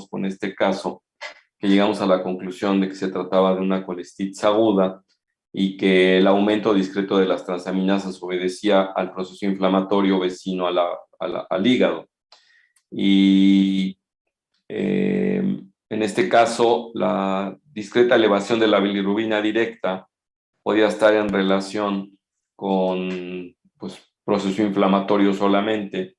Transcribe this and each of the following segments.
con este caso, que llegamos a la conclusión de que se trataba de una colestitis aguda y que el aumento discreto de las transaminasas obedecía al proceso inflamatorio vecino al hígado. Y en este caso, la discreta elevación de la bilirrubina directa podía estar en relación con proceso inflamatorio solamente.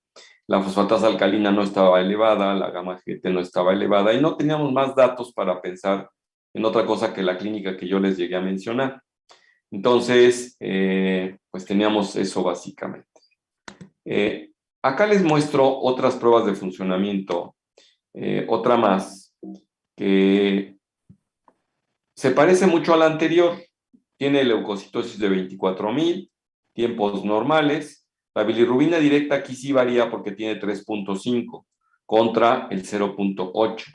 La fosfatasa alcalina no estaba elevada, la gamma GT no estaba elevada y no teníamos más datos para pensar en otra cosa que la clínica que yo les llegué a mencionar. Entonces, pues teníamos eso básicamente. Acá les muestro otras pruebas de funcionamiento, otra más, que se parece mucho a la anterior. Tiene leucocitosis de 24,000, tiempos normales. La bilirrubina directa aquí sí varía porque tiene 3.5 contra el 0.8.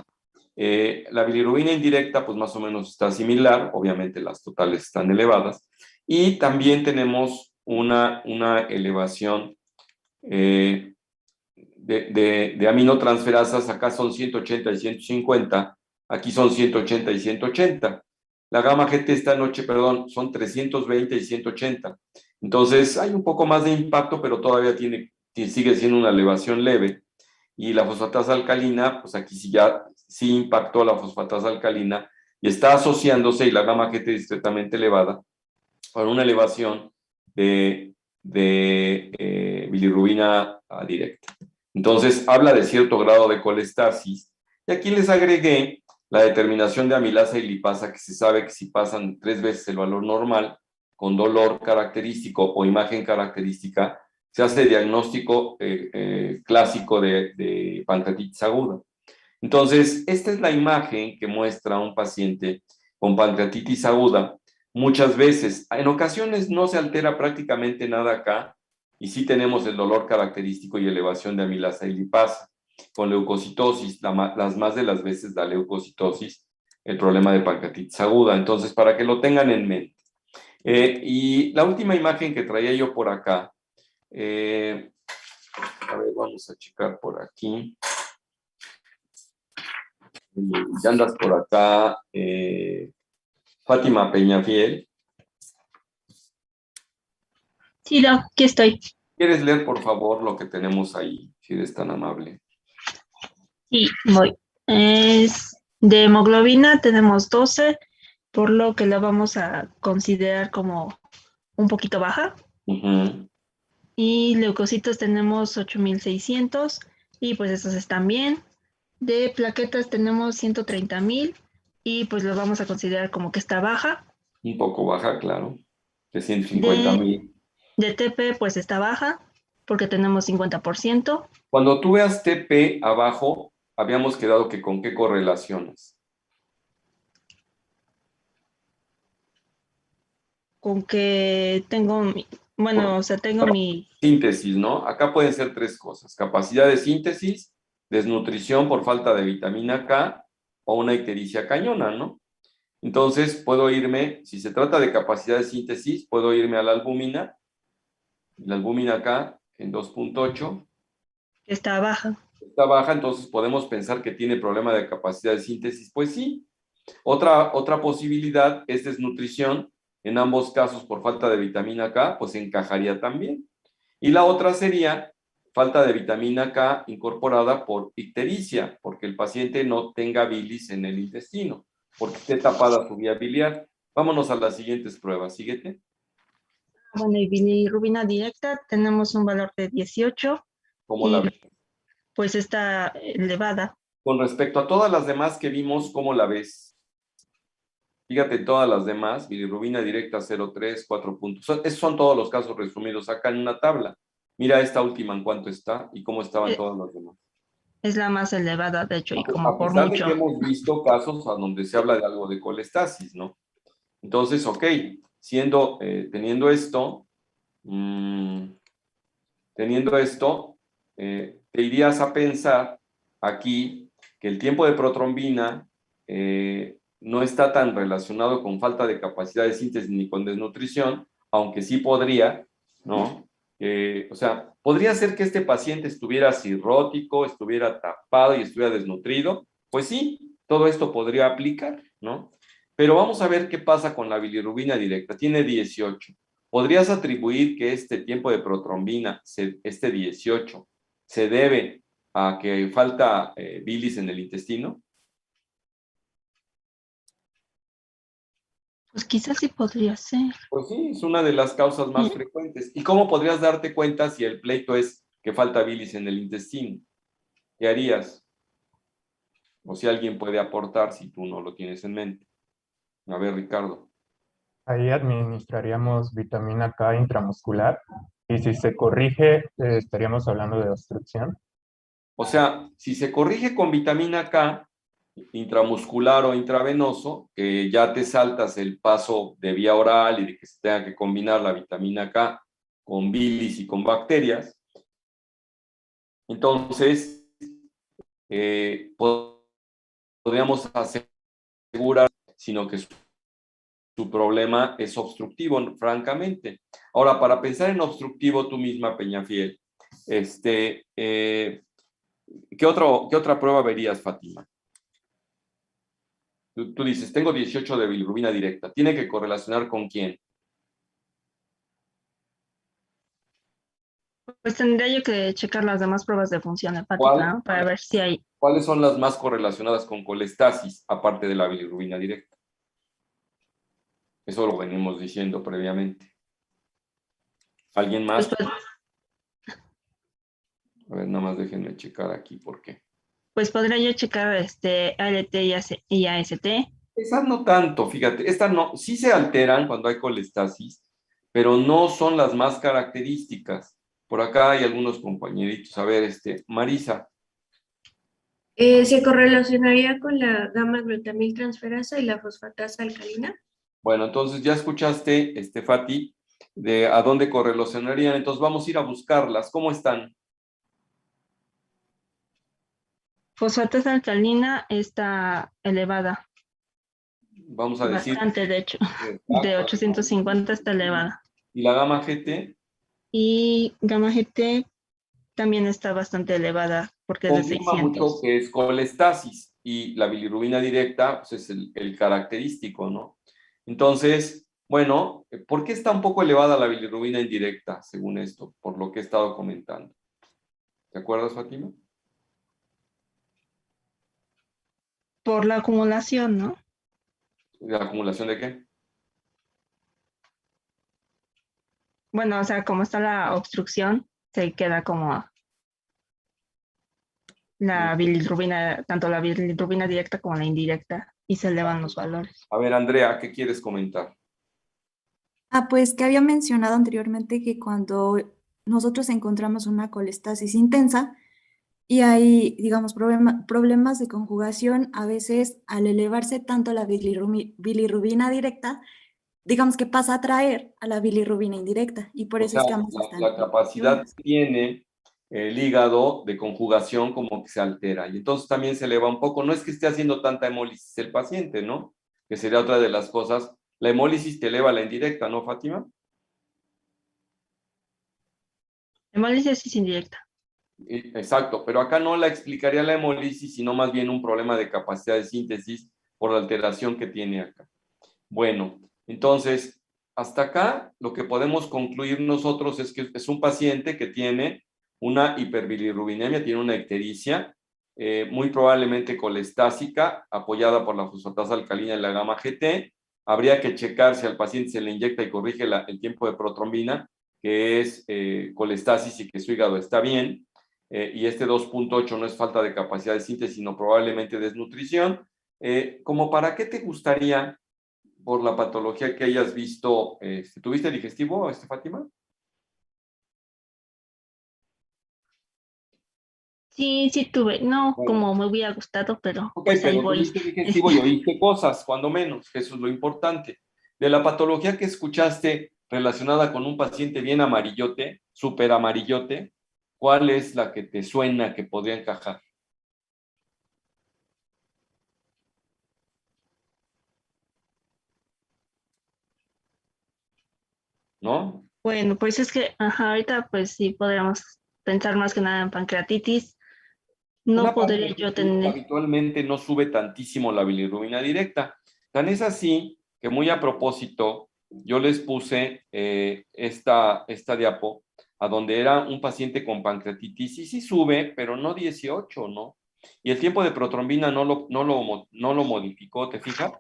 La bilirrubina indirecta pues más o menos está similar, obviamente las totales están elevadas. Y también tenemos una elevación de aminotransferasas, acá son 180 y 150, aquí son 180 y 180. La gamma GT esta noche, perdón, son 320 y 180. Entonces hay un poco más de impacto, pero todavía sigue siendo una elevación leve. Y la fosfatasa alcalina, pues aquí sí impactó la fosfatasa alcalina y está asociándose, y la gamma GT discretamente elevada, con una elevación de bilirrubina directa. Entonces, habla de cierto grado de colestasis. Y aquí les agregué la determinación de amilasa y lipasa, que se sabe que si pasan 3 veces el valor normal, con dolor característico o imagen característica, se hace diagnóstico clásico de pancreatitis aguda. Entonces, esta es la imagen que muestra a un paciente con pancreatitis aguda. Muchas veces, en ocasiones no se altera prácticamente nada acá, y sí tenemos el dolor característico y elevación de amilasa y lipasa. Con leucocitosis, las más de las veces da leucocitosis, el problema de pancreatitis aguda. Entonces, para que lo tengan en mente. Y la última imagen que traía yo por acá, a ver, vamos a checar por aquí. Ya andas por acá, Fátima Peñafiel. Sí, Doc, aquí estoy. ¿Quieres leer, por favor, lo que tenemos ahí, si eres tan amable? Sí, voy. Es de hemoglobina tenemos 12, por lo que la vamos a considerar como un poquito baja. Uh-huh. Y leucocitos tenemos 8,600 y pues esos están bien. De plaquetas tenemos 130,000 y pues lo vamos a considerar como que está baja. Un poco baja, claro, de 150 De, mil. de TP pues está baja porque tenemos 50%. Cuando tú veas TP abajo, habíamos quedado que con qué correlaciones. Con que tengo, bueno, o sea, tengo mi... Síntesis, ¿no? Acá pueden ser 3 cosas: capacidad de síntesis, desnutrición por falta de vitamina K o una ictericia cañona, ¿no? Entonces, puedo irme, si se trata de capacidad de síntesis, puedo irme a la albúmina acá en 2.8. Está baja. Está baja, entonces podemos pensar que tiene problema de capacidad de síntesis. Pues sí. Otra posibilidad es desnutrición, en ambos casos por falta de vitamina K, pues encajaría también. Y la otra sería falta de vitamina K incorporada por ictericia, porque el paciente no tenga bilis en el intestino, porque esté tapada su vía biliar. Vámonos a las siguientes pruebas. Síguete. Bueno, y bilirrubina directa tenemos un valor de 18 ¿Cómo la y ves? pues está elevada. Con respecto a todas las demás que vimos, ¿cómo la ves? Fíjate, todas las demás, bilirrubina directa 0,3, 4 puntos. Esos son todos los casos resumidos acá en una tabla. Mira esta última en cuánto está y cómo estaban Eh, todas las demás. Es la más elevada, de hecho, y como A por pesar de mucho. que hemos visto casos a donde se habla de algo de colestasis, ¿no? Entonces, ok, teniendo esto, te irías a pensar aquí que el tiempo de protrombina no está tan relacionado con falta de capacidad de síntesis ni con desnutrición, aunque sí podría, ¿no? O sea, podría ser que este paciente estuviera cirrótico, estuviera tapado y estuviera desnutrido, Pues sí, todo esto podría aplicar, ¿no? Pero vamos a ver qué pasa con la bilirrubina directa. Tiene 18. ¿Podrías atribuir que este tiempo de protrombina, este 18, se debe a que falta bilis en el intestino? Pues quizás sí podría ser. Pues sí, es una de las causas más frecuentes. ¿Y cómo podrías darte cuenta si el pleito es que falta bilis en el intestino? ¿Qué harías? O si alguien puede aportar si tú no lo tienes en mente. A ver, Ricardo. Ahí administraríamos vitamina K intramuscular y si se corrige, estaríamos hablando de obstrucción. O sea, si se corrige con vitamina K, intramuscular o intravenoso, que ya te saltas el paso de vía oral y de que se tenga que combinar la vitamina K con bilis y con bacterias, entonces podríamos asegurar, sino que su problema es obstructivo, francamente. Ahora, para pensar en obstructivo, tú misma, Peñafiel, ¿qué otra prueba verías, Fátima? Tú dices, tengo 18 de bilirrubina directa. ¿Tiene que correlacionar con quién? Pues tendría yo que checar las demás pruebas de función hepática, ¿Cuál? ¿no? Para ver si hay. ¿Cuáles son las más correlacionadas con colestasis, aparte de la bilirrubina directa? Eso lo venimos diciendo previamente. ¿Alguien Pues, más? A ver, nada más déjenme checar aquí por qué. pues podría yo checar ALT y AST. Esas no tanto, fíjate, estas no, sí se alteran cuando hay colestasis, pero no son las más características. Por acá hay algunos compañeritos. A ver, Marisa. ¿Se correlacionaría con la gamma glutamil transferasa y la fosfatasa alcalina? Bueno, entonces ya escuchaste, Fati, de a dónde correlacionarían. Entonces vamos a ir a buscarlas. ¿Cómo están? Fosfatasa alcalina está elevada, Vamos a decir. bastante de hecho, de 850 está elevada. ¿Y la gamma GT? Y gamma GT también está bastante elevada porque es de Confirma mucho 600. que es colestasis y la bilirrubina directa pues, es el característico, ¿no? Entonces, bueno, ¿por qué está un poco elevada la bilirrubina indirecta, según esto, por lo que he estado comentando? ¿Te acuerdas, Fátima? Por la acumulación, ¿no? ¿La acumulación de qué? Bueno, o sea, como está la obstrucción, se queda como la bilirrubina, tanto la bilirrubina directa como la indirecta, y se elevan los valores. A ver, Andrea, ¿qué quieres comentar? Pues que había mencionado anteriormente que cuando nosotros encontramos una colestasis intensa y hay, digamos, problemas de conjugación, a veces al elevarse tanto la bilirrubina directa, digamos que pasa a atraer a la bilirrubina indirecta y por O eso sea, es que ambas están la en capacidad elevaciones. que tiene el hígado de conjugación como que se altera y entonces también se eleva un poco. No es que esté haciendo tanta hemólisis el paciente, ¿no? Que sería otra de las cosas. La hemólisis te eleva la indirecta, ¿no, Fátima? Hemólisis es indirecta. Exacto, pero acá no la explicaría la hemólisis, sino más bien un problema de capacidad de síntesis por la alteración que tiene acá. Bueno, entonces, hasta acá lo que podemos concluir nosotros es que es un paciente que tiene una hiperbilirrubinemia, tiene una ictericia, muy probablemente colestásica, apoyada por la fosfatasa alcalina y la gamma GT. Habría que checar si al paciente se le inyecta y corrige el tiempo de protrombina, que es colestasis y que su hígado está bien. Y este 2.8 no es falta de capacidad de síntesis, sino probablemente desnutrición. ¿Como para qué te gustaría, por la patología que hayas visto, ¿tuviste digestivo, Fátima? Sí, sí tuve, no Bueno, como me hubiera gustado, pero ok, pues ahí pero voy. tuviste digestivo y oíste cosas, cuando menos, que eso es lo importante. De la patología que escuchaste relacionada con un paciente bien amarillote, súper amarillote, ¿cuál es la que te suena que podría encajar? ¿No? Bueno, pues es que ajá, ahorita pues sí podríamos pensar más que nada en pancreatitis, no Una podría yo pancreatitis tener. habitualmente no sube tantísimo la bilirrubina directa. Tan es así que muy a propósito, yo les puse esta diapo a donde era un paciente con pancreatitis y sí sube, pero no 18, ¿no? Y el tiempo de protrombina no lo modificó, ¿te fijas?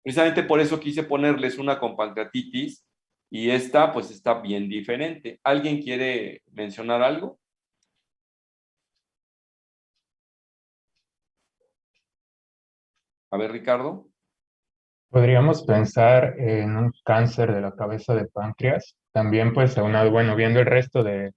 Precisamente por eso quise ponerles una con pancreatitis y esta pues está bien diferente. ¿Alguien quiere mencionar algo? A ver, Ricardo. Podríamos pensar en un cáncer de la cabeza de páncreas. También, pues, aunado, bueno, viendo el resto de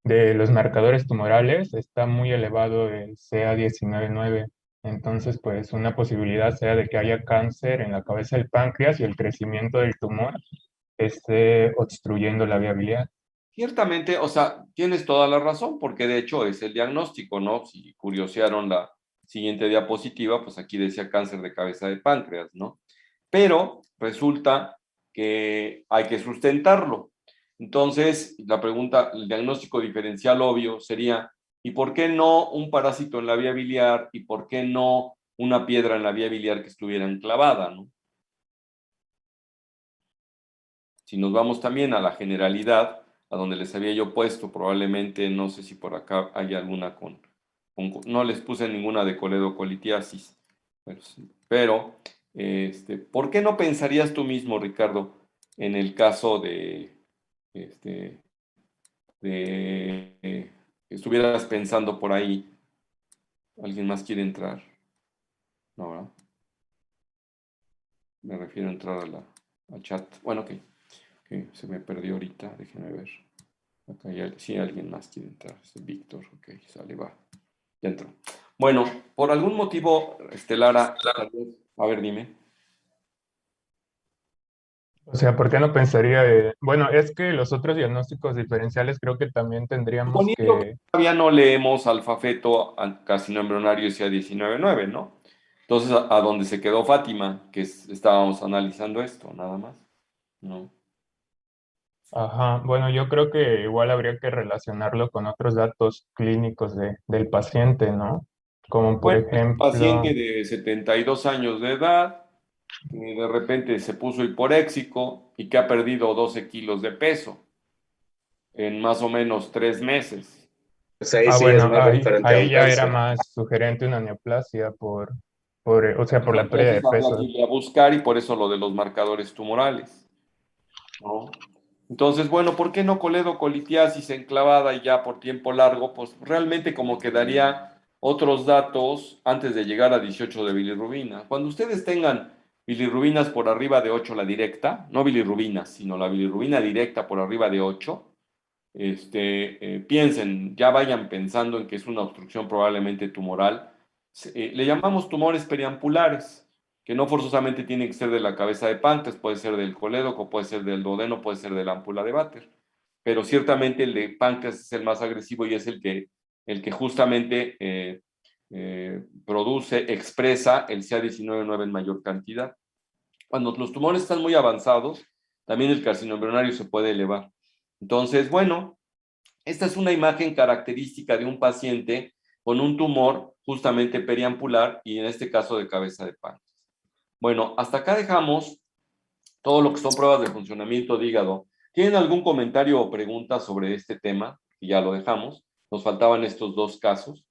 de los marcadores tumorales, está muy elevado el CA19-9. Entonces, pues, una posibilidad sea de que haya cáncer en la cabeza del páncreas y el crecimiento del tumor esté obstruyendo la vía biliar. Ciertamente, o sea, tienes toda la razón, porque de hecho es el diagnóstico, ¿no? Si curiosearon la siguiente diapositiva, pues aquí decía cáncer de cabeza de páncreas, ¿no? Pero resulta que hay que sustentarlo. Entonces, la pregunta, el diagnóstico diferencial obvio sería, ¿y por qué no un parásito en la vía biliar y por qué no una piedra en la vía biliar que estuviera enclavada, ¿no? Si nos vamos también a la generalidad, a donde les había yo puesto, probablemente, no sé si por acá hay alguna no les puse ninguna de coledocolitiasis, pero ¿por qué no pensarías tú mismo, Ricardo, en el caso este, que estuvieras pensando por ahí, alguien más quiere entrar? No, ¿verdad? Me refiero a entrar al chat. Bueno, ok, se me perdió ahorita, déjenme ver. Acá sí, alguien más quiere entrar. Es Víctor, ok, sale, va. Ya entró. Bueno, por algún motivo, Lara, a ver, dime. O sea, ¿por qué no pensaría bueno, es que los otros diagnósticos diferenciales creo que también tendríamos Suponiendo que que... todavía no leemos alfa-feto carcinoma embrionario CA19-9, ¿no? Entonces, a donde se quedó Fátima, que estábamos analizando esto, nada más, ¿no? Ajá, bueno, yo creo que igual habría que relacionarlo con otros datos clínicos del paciente, ¿no? Como por Bueno, es un ejemplo, paciente de 72 años de edad, que de repente se puso hiporéxico y que ha perdido 12 kilos de peso en más o menos 3 meses. Pues ahí sí es bueno, más referente a ahí un ya era cáncer. más sugerente una neoplasia o sea, por la pérdida de Entonces habría que peso. ir a buscar y por eso lo de los marcadores tumorales, ¿no? Entonces, bueno, ¿por qué no coledocolitiasis enclavada y ya por tiempo largo? Pues realmente como que daría otros datos antes de llegar a 18 de bilirrubina. Cuando ustedes tengan bilirrubinas por arriba de 8, la directa, no bilirrubinas, sino la bilirrubina directa por arriba de 8, piensen, ya vayan pensando en que es una obstrucción probablemente tumoral. Le llamamos tumores periampulares, que no forzosamente tienen que ser de la cabeza de páncreas, puede ser del colédoco, puede ser del duodeno, puede ser de la ámpula de Vater, pero ciertamente el de páncreas es el más agresivo y es el que justamente expresa el CA19-9 en mayor cantidad. Cuando los tumores están muy avanzados, también el carcinoma embrionario se puede elevar. Entonces, bueno, esta es una imagen característica de un paciente con un tumor justamente periampular y en este caso de cabeza de páncreas. Bueno, hasta acá dejamos todo lo que son pruebas de funcionamiento de hígado. ¿Tienen algún comentario o pregunta sobre este tema? Que ya lo dejamos. Nos faltaban estos dos casos.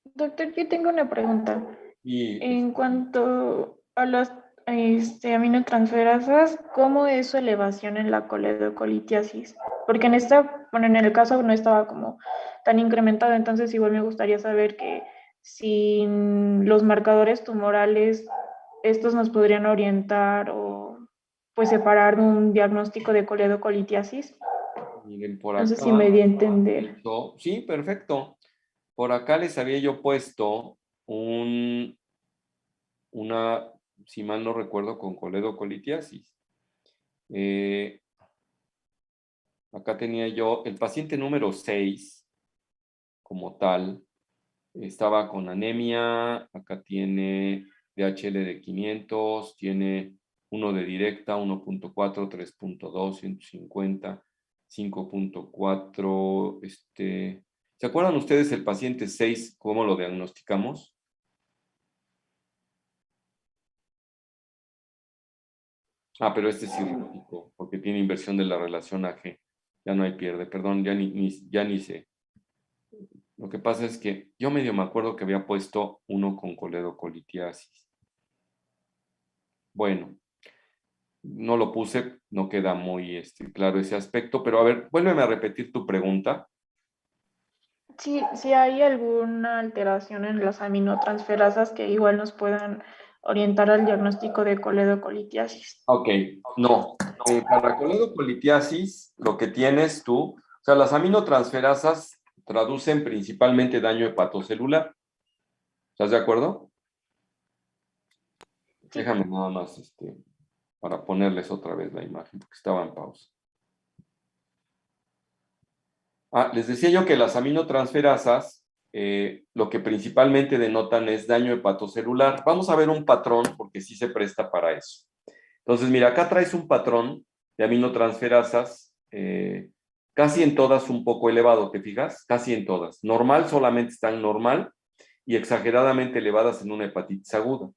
Doctor, yo tengo una pregunta. Y En cuanto a las aminotransferasas, ¿cómo es su elevación en la coledocolitiasis? Porque bueno, en el caso no estaba como tan incrementado, entonces igual me gustaría saber que sin los marcadores tumorales, estos nos podrían orientar o pues separar de un diagnóstico de coledocolitiasis. miren, por No sé acá, si me di a entender. sí, perfecto. Por acá les había yo puesto una, si mal no recuerdo, con coledocolitiasis. Acá tenía yo el paciente número 6 como tal. Estaba con anemia, acá tiene DHL de 500, tiene 1 de directa, 1.4, 3.2, 150, 5.4, ¿se acuerdan ustedes el paciente 6, cómo lo diagnosticamos? Ah, pero este es cirúrgico, porque tiene inversión de la relación AG. Ya no hay pierde, perdón, ya ni sé. Lo que pasa es que yo medio me acuerdo que había puesto uno con coledocolitiasis. Bueno, no lo puse, no queda muy claro ese aspecto, pero a ver, vuélveme a repetir tu pregunta. Si hay alguna alteración en las aminotransferasas que igual nos puedan orientar al diagnóstico de coledocolitiasis. Ok, no. Para coledocolitiasis, lo que tienes tú, o sea, las aminotransferasas traducen principalmente daño hepatocelular. ¿Estás de acuerdo? Sí. Déjame nada más, para ponerles otra vez la imagen, porque estaba en pausa. Les decía yo que las aminotransferasas, lo que principalmente denotan es daño hepatocelular. Vamos a ver un patrón, porque sí se presta para eso. Entonces, mira, acá traes un patrón de aminotransferasas, casi en todas un poco elevado, ¿te fijas? Casi en todas. Normal, solamente están normal y exageradamente elevadas en una hepatitis aguda.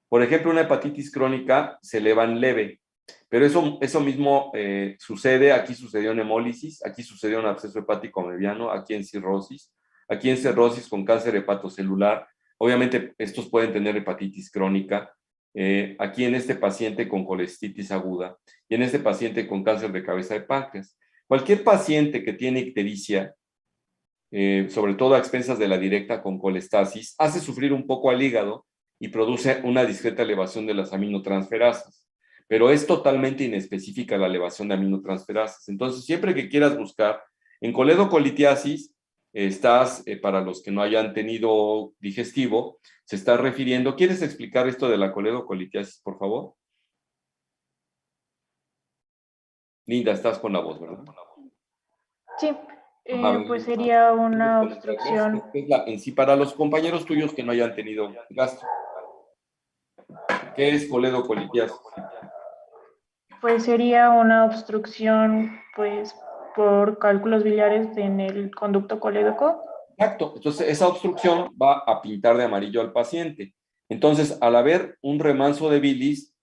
Por ejemplo, una hepatitis crónica se elevan leve, pero eso mismo sucede, aquí sucedió en hemólisis, aquí sucedió en absceso hepático mediano, aquí en cirrosis con cáncer hepatocelular. Obviamente, estos pueden tener hepatitis crónica, aquí en este paciente con colestitis aguda y en este paciente con cáncer de cabeza de páncreas. Cualquier paciente que tiene ictericia, sobre todo a expensas de la directa con colestasis, hace sufrir un poco al hígado y produce una discreta elevación de las aminotransferasas, pero es totalmente inespecífica la elevación de aminotransferasas. Entonces, siempre que quieras buscar en coledocolitiasis, para los que no hayan tenido digestivo, se está refiriendo. ¿Quieres explicar esto de la coledocolitiasis, por favor? Linda, estás con la voz, ¿verdad? Sí, pues sería una obstrucción. En sí, para los compañeros tuyos que no hayan tenido gasto. ¿Qué es coledocolitiasis? Pues sería una obstrucción, pues, por cálculos biliares en el conducto colédoco. Exacto. Entonces, esa obstrucción va a pintar de amarillo al paciente. Entonces, al haber un remanso de bilis,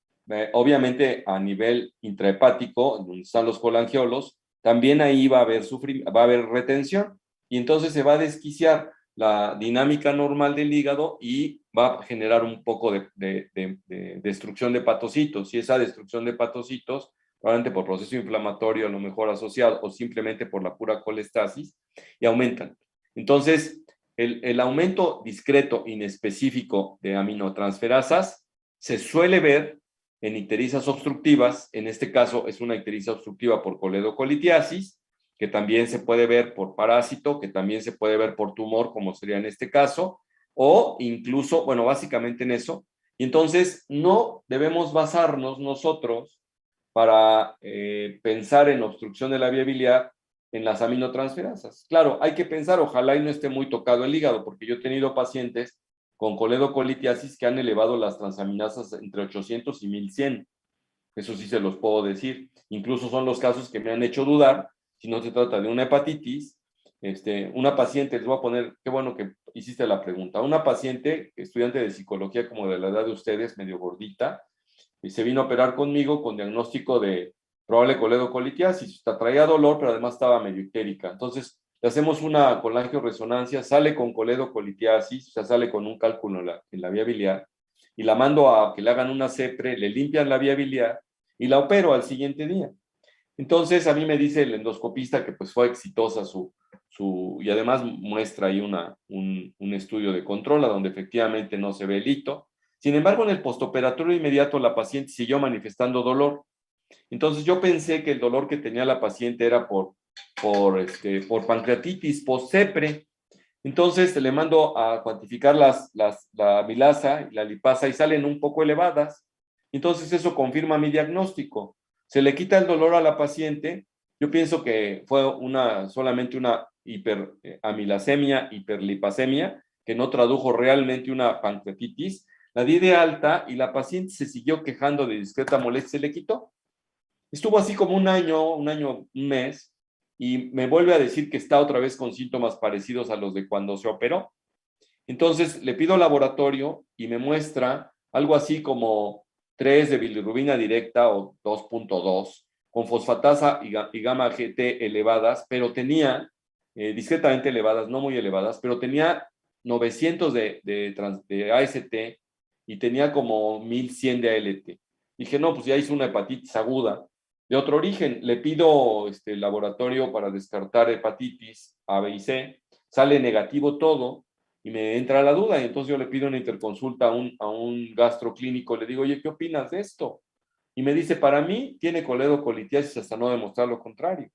obviamente a nivel intrahepático, donde están los colangiolos, también ahí va a haber retención. Y entonces se va a desquiciar la dinámica normal del hígado y va a generar un poco de destrucción de hepatocitos. Y esa destrucción de hepatocitos, probablemente por proceso inflamatorio, a lo mejor asociado, o simplemente por la pura colestasis, y aumentan. Entonces, el aumento discreto inespecífico de aminotransferasas se suele ver en icterizas obstructivas. En este caso es una ictericia obstructiva por coledocolitiasis, que también se puede ver por parásito, que también se puede ver por tumor, como sería en este caso, o incluso, bueno, básicamente en eso. Y entonces no debemos basarnos nosotros para pensar en obstrucción de la vía biliar en las aminotransferasas. Claro, hay que pensar, ojalá y no esté muy tocado el hígado, porque yo he tenido pacientes con coledocolitiasis que han elevado las transaminasas entre 800 y 1100. Eso sí se los puedo decir. Incluso son los casos que me han hecho dudar si no se trata de una hepatitis. Una paciente, les voy a poner, qué bueno que hiciste la pregunta, una paciente, estudiante de psicología como de la edad de ustedes, medio gordita, y se vino a operar conmigo con diagnóstico de probable coledocolitiasis. Traía dolor, pero además estaba medio ictérica. Entonces, le hacemos una colangioresonancia, sale con coledocolitiasis, o sea, sale con un cálculo en la vía biliar, y la mando a que le hagan una CEPRE, le limpian la vía biliar y la opero al siguiente día. Entonces, a mí me dice el endoscopista que pues fue exitosa y además muestra ahí un estudio de control a donde efectivamente no se ve el hito. Sin embargo, en el postoperatorio inmediato la paciente siguió manifestando dolor. Entonces yo pensé que el dolor que tenía la paciente era por pancreatitis post-CEPRE. Entonces le mando a cuantificar la amilasa y la lipasa y salen un poco elevadas. Entonces eso confirma mi diagnóstico. Se le quita el dolor a la paciente. Yo pienso que fue solamente una hiperamilasemia, hiperlipasemia, que no tradujo realmente una pancreatitis. La di de alta y la paciente se siguió quejando de discreta molestia, se le quitó. Estuvo así como un mes, y me vuelve a decir que está otra vez con síntomas parecidos a los de cuando se operó. Entonces le pido laboratorio y me muestra algo así como 3 de bilirrubina directa o 2.2, con fosfatasa y gamma GT elevadas, pero tenía, discretamente elevadas, no muy elevadas, pero tenía 900 de AST y tenía como 1100 de ALT. Dije, no, pues ya hice una hepatitis aguda de otro origen. Le pido laboratorio para descartar hepatitis A, B y C. Sale negativo todo y me entra la duda. Y entonces yo le pido una interconsulta a un gastroclínico. Le digo, oye, ¿qué opinas de esto? Y me dice, para mí tiene coledocolitiasis hasta no demostrar lo contrario.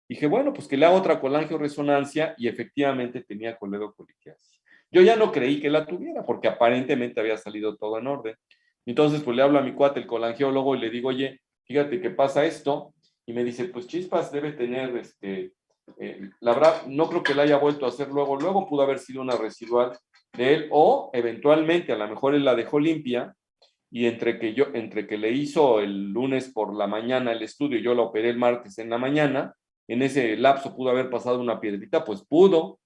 Dije, bueno, pues que le haga otra colangioresonancia y efectivamente tenía coledocolitiasis. Yo ya no creí que la tuviera porque aparentemente había salido todo en orden. Entonces, pues le hablo a mi cuate, el colangiólogo, y le digo, oye, fíjate que pasa esto. Y me dice, pues chispas debe tener, la verdad, no creo que la haya vuelto a hacer luego pudo haber sido una residual de él, o eventualmente, a lo mejor él la dejó limpia, y entre que le hizo el lunes por la mañana el estudio y yo la operé el martes en la mañana, en ese lapso pudo haber pasado una piedrita, pues pudo,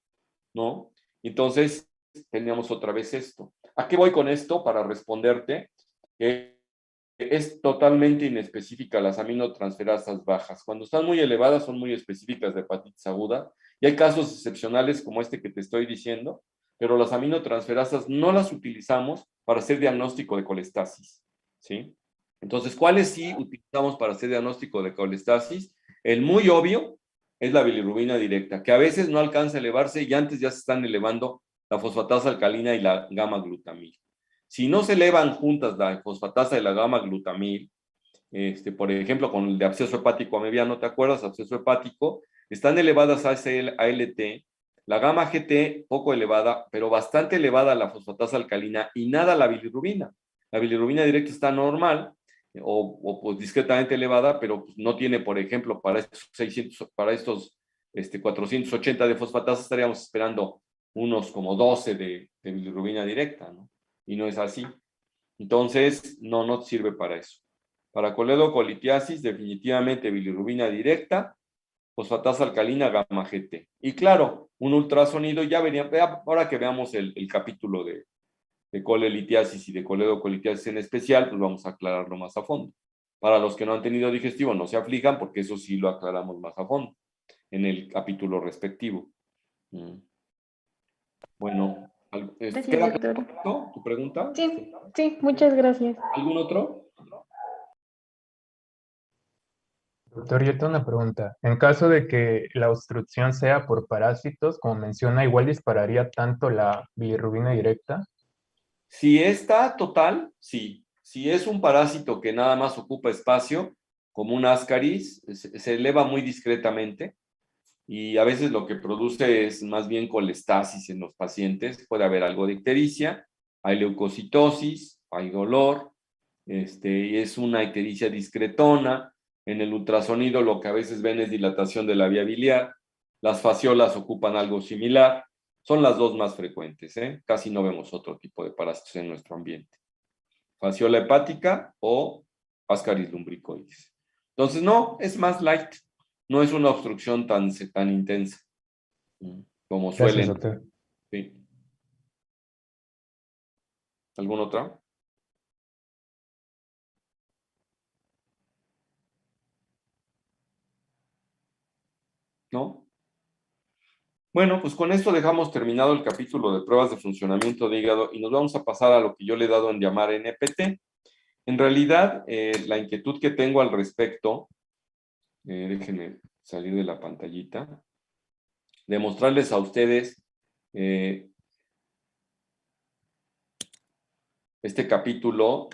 ¿no? Entonces, teníamos otra vez esto. ¿A qué voy con esto? Para responderte, es totalmente inespecífica las aminotransferasas bajas. Cuando están muy elevadas, son muy específicas de hepatitis aguda, y hay casos excepcionales como este que te estoy diciendo, pero las aminotransferasas no las utilizamos para hacer diagnóstico de colestasis, ¿sí? Entonces, ¿cuáles sí utilizamos para hacer diagnóstico de colestasis? El muy obvio es la bilirrubina directa, que a veces no alcanza a elevarse y antes ya se están elevando la fosfatasa alcalina y la gamma glutamil. Si no se elevan juntas la fosfatasa y la gamma glutamil, por ejemplo, con el de absceso hepático amebiano, ¿te acuerdas? Absceso hepático, están elevadas a ALT, la gamma GT poco elevada, pero bastante elevada la fosfatasa alcalina y nada la bilirrubina. La bilirrubina directa está normal o pues discretamente elevada, pero pues no tiene, por ejemplo, para estos 480 de fosfatasa estaríamos esperando unos como 12 de bilirrubina directa, ¿no? Y no es así. Entonces, no sirve para eso. Para coledocolitiasis, definitivamente bilirrubina directa, fosfatasa alcalina, gamma GT. Y claro, un ultrasonido, ahora que veamos el capítulo de colelitiasis y de coledocolitiasis en especial, pues vamos a aclararlo más a fondo. Para los que no han tenido digestivo, no se aflijan, porque eso sí lo aclaramos más a fondo en el capítulo respectivo. Bueno, Gracias, ¿queda doctor. claro tu pregunta? Sí, muchas gracias. ¿Algún otro? Doctor, yo tengo una pregunta. En caso de que la obstrucción sea por parásitos, como menciona, igual dispararía tanto la bilirrubina directa. Si está total, sí. Si es un parásito que nada más ocupa espacio, como un ascaris, se eleva muy discretamente y a veces lo que produce es más bien colestasis en los pacientes. Puede haber algo de ictericia, hay leucocitosis, hay dolor, y es una ictericia discretona. En el ultrasonido lo que a veces ven es dilatación de la vía biliar. Las fasciolas ocupan algo similar. Son las dos más frecuentes, ¿eh? Casi no vemos otro tipo de parásitos en nuestro ambiente. Fasciola hepática o Ascaris lumbricoides. Entonces, no, es más light. No es una obstrucción tan intensa como Gracias, suelen. doctor. Sí. ¿Alguna otra? ¿No? Bueno, pues con esto dejamos terminado el capítulo de pruebas de funcionamiento de hígado y nos vamos a pasar a lo que yo le he dado en llamar NPT. En realidad, la inquietud que tengo al respecto, déjenme salir de la pantallita, de mostrarles a ustedes este capítulo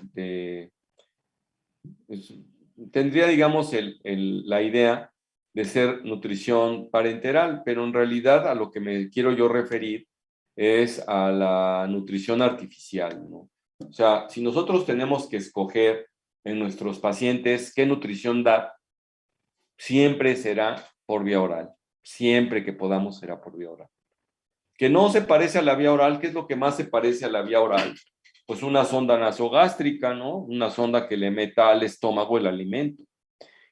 tendría, digamos, la idea de ser nutrición parenteral, pero en realidad a lo que me quiero yo referir es a la nutrición artificial, ¿no? O sea, si nosotros tenemos que escoger en nuestros pacientes qué nutrición dar, siempre será por vía oral. Siempre que podamos será por vía oral. Que no se parece a la vía oral, ¿qué es lo que más se parece a la vía oral? pues una sonda nasogástrica, ¿no? Una sonda que le meta al estómago el alimento.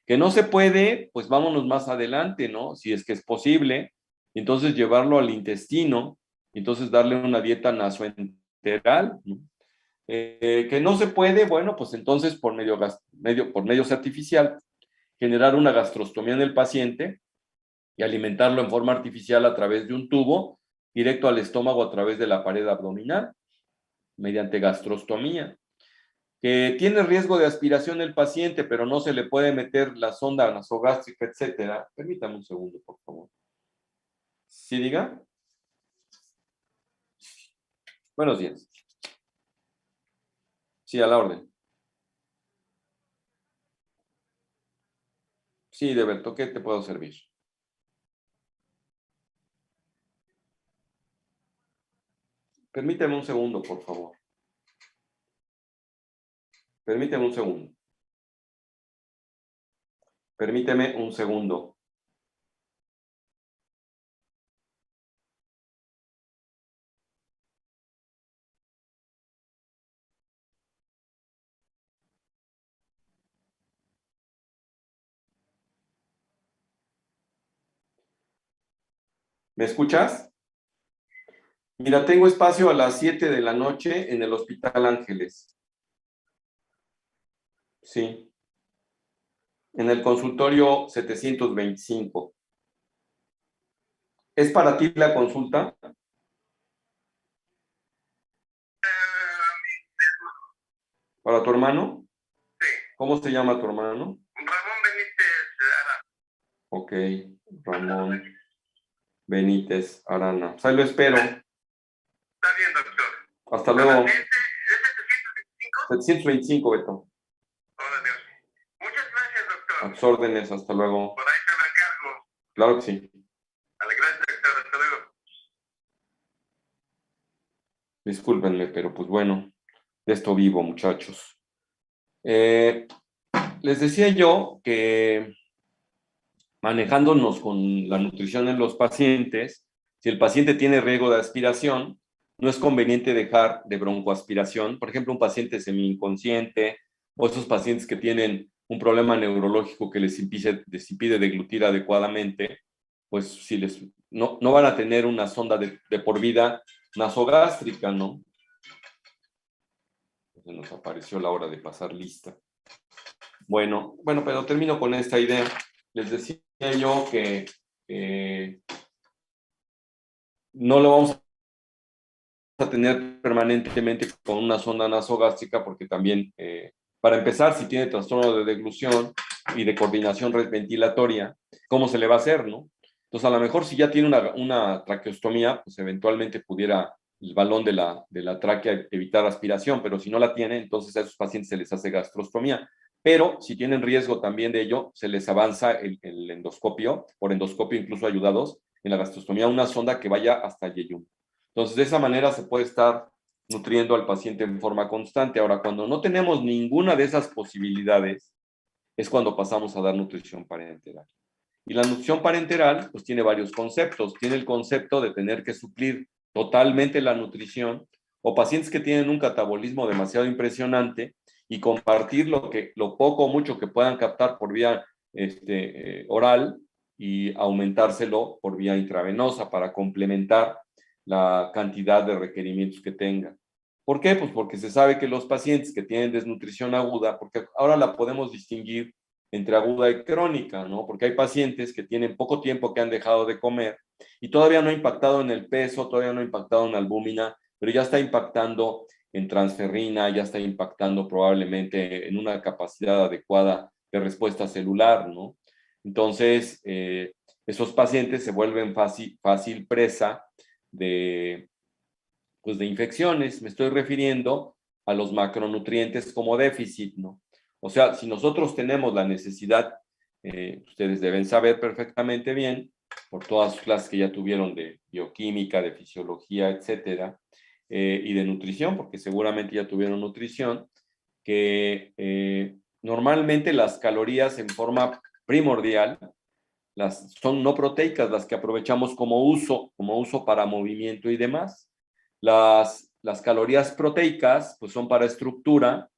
Que no se puede, pues vámonos más adelante, ¿no? Si es que es posible, entonces llevarlo al intestino, entonces darle una dieta nasoenteral, ¿no? Que no se puede, bueno, pues entonces por medios artificial, generar una gastrostomía en el paciente y alimentarlo en forma artificial a través de un tubo directo al estómago a través de la pared abdominal, mediante gastrostomía. Que tiene riesgo de aspiración el paciente, pero no se le puede meter la sonda nasogástrica, etcétera. Permítame un segundo, por favor. ¿Sí diga? Buenos días. Sí, a la orden. Sí, Deberto, ¿qué te puedo servir? Permíteme un segundo, por favor. Permíteme un segundo. Permíteme un segundo. ¿Me escuchas? Mira, tengo espacio a las 7 de la noche en el Hospital Ángeles. Sí. En el consultorio 725. ¿Es para ti la consulta? ¿Para tu hermano? Sí. ¿Cómo se llama tu hermano? Ramón Benítez Arana. Ok, Ramón Benítez Arana. O sea, lo espero. Está bien, doctor. Hasta luego. ¿Es 725? 725, Beto. Órale. Muchas gracias, doctor. A tus órdenes, hasta luego. Por ahí te la encargo. Claro que sí. Vale, gracias, doctor. Hasta luego. Discúlpenme, pero pues bueno, de esto vivo, muchachos. Les decía yo que manejándonos con la nutrición en los pacientes, si el paciente tiene riesgo de aspiración, no es conveniente dejar de broncoaspiración. Por ejemplo, un paciente semi-inconsciente o esos pacientes que tienen un problema neurológico que les impide deglutir adecuadamente, pues si no van a tener una sonda de por vida nasogástrica, ¿no? Se nos apareció la hora de pasar lista. Bueno, pero termino con esta idea. Les decía yo que no lo vamos a tener permanentemente con una sonda nasogástrica porque también, para empezar, si tiene trastorno de deglución y de coordinación ventilatoria, ¿cómo se le va a hacer, no? Entonces, a lo mejor si ya tiene una traqueostomía, pues eventualmente pudiera el balón de la tráquea evitar aspiración, pero si no la tiene, entonces a esos pacientes se les hace gastrostomía. Pero si tienen riesgo también de ello, se les avanza el endoscopio, por endoscopio incluso ayudados, en la gastrostomía, una sonda que vaya hasta el yeyún. Entonces, de esa manera se puede estar nutriendo al paciente en forma constante. Ahora, cuando no tenemos ninguna de esas posibilidades, es cuando pasamos a dar nutrición parenteral. Y la nutrición parenteral, pues tiene varios conceptos. Tiene el concepto de tener que suplir totalmente la nutrición, o pacientes que tienen un catabolismo demasiado impresionante y compartir lo poco o mucho que puedan captar por vía oral y aumentárselo por vía intravenosa para complementar la cantidad de requerimientos que tenga. ¿Por qué? Pues porque se sabe que los pacientes que tienen desnutrición aguda, porque ahora la podemos distinguir entre aguda y crónica, ¿no? Porque hay pacientes que tienen poco tiempo que han dejado de comer y todavía no ha impactado en el peso, todavía no ha impactado en albúmina, pero ya está impactando en transferrina, ya está impactando probablemente en una capacidad adecuada de respuesta celular, ¿no? Entonces, esos pacientes se vuelven fácil presa de infecciones. Me estoy refiriendo a los macronutrientes como déficit, ¿no? O sea, si nosotros tenemos la necesidad, ustedes deben saber perfectamente bien, por todas sus clases que ya tuvieron de bioquímica, de fisiología, etcétera, y de nutrición, porque seguramente ya tuvieron nutrición, que normalmente las calorías en forma primordial son no proteicas, las que aprovechamos como uso para movimiento y demás. Las las calorías proteicas pues son para estructura,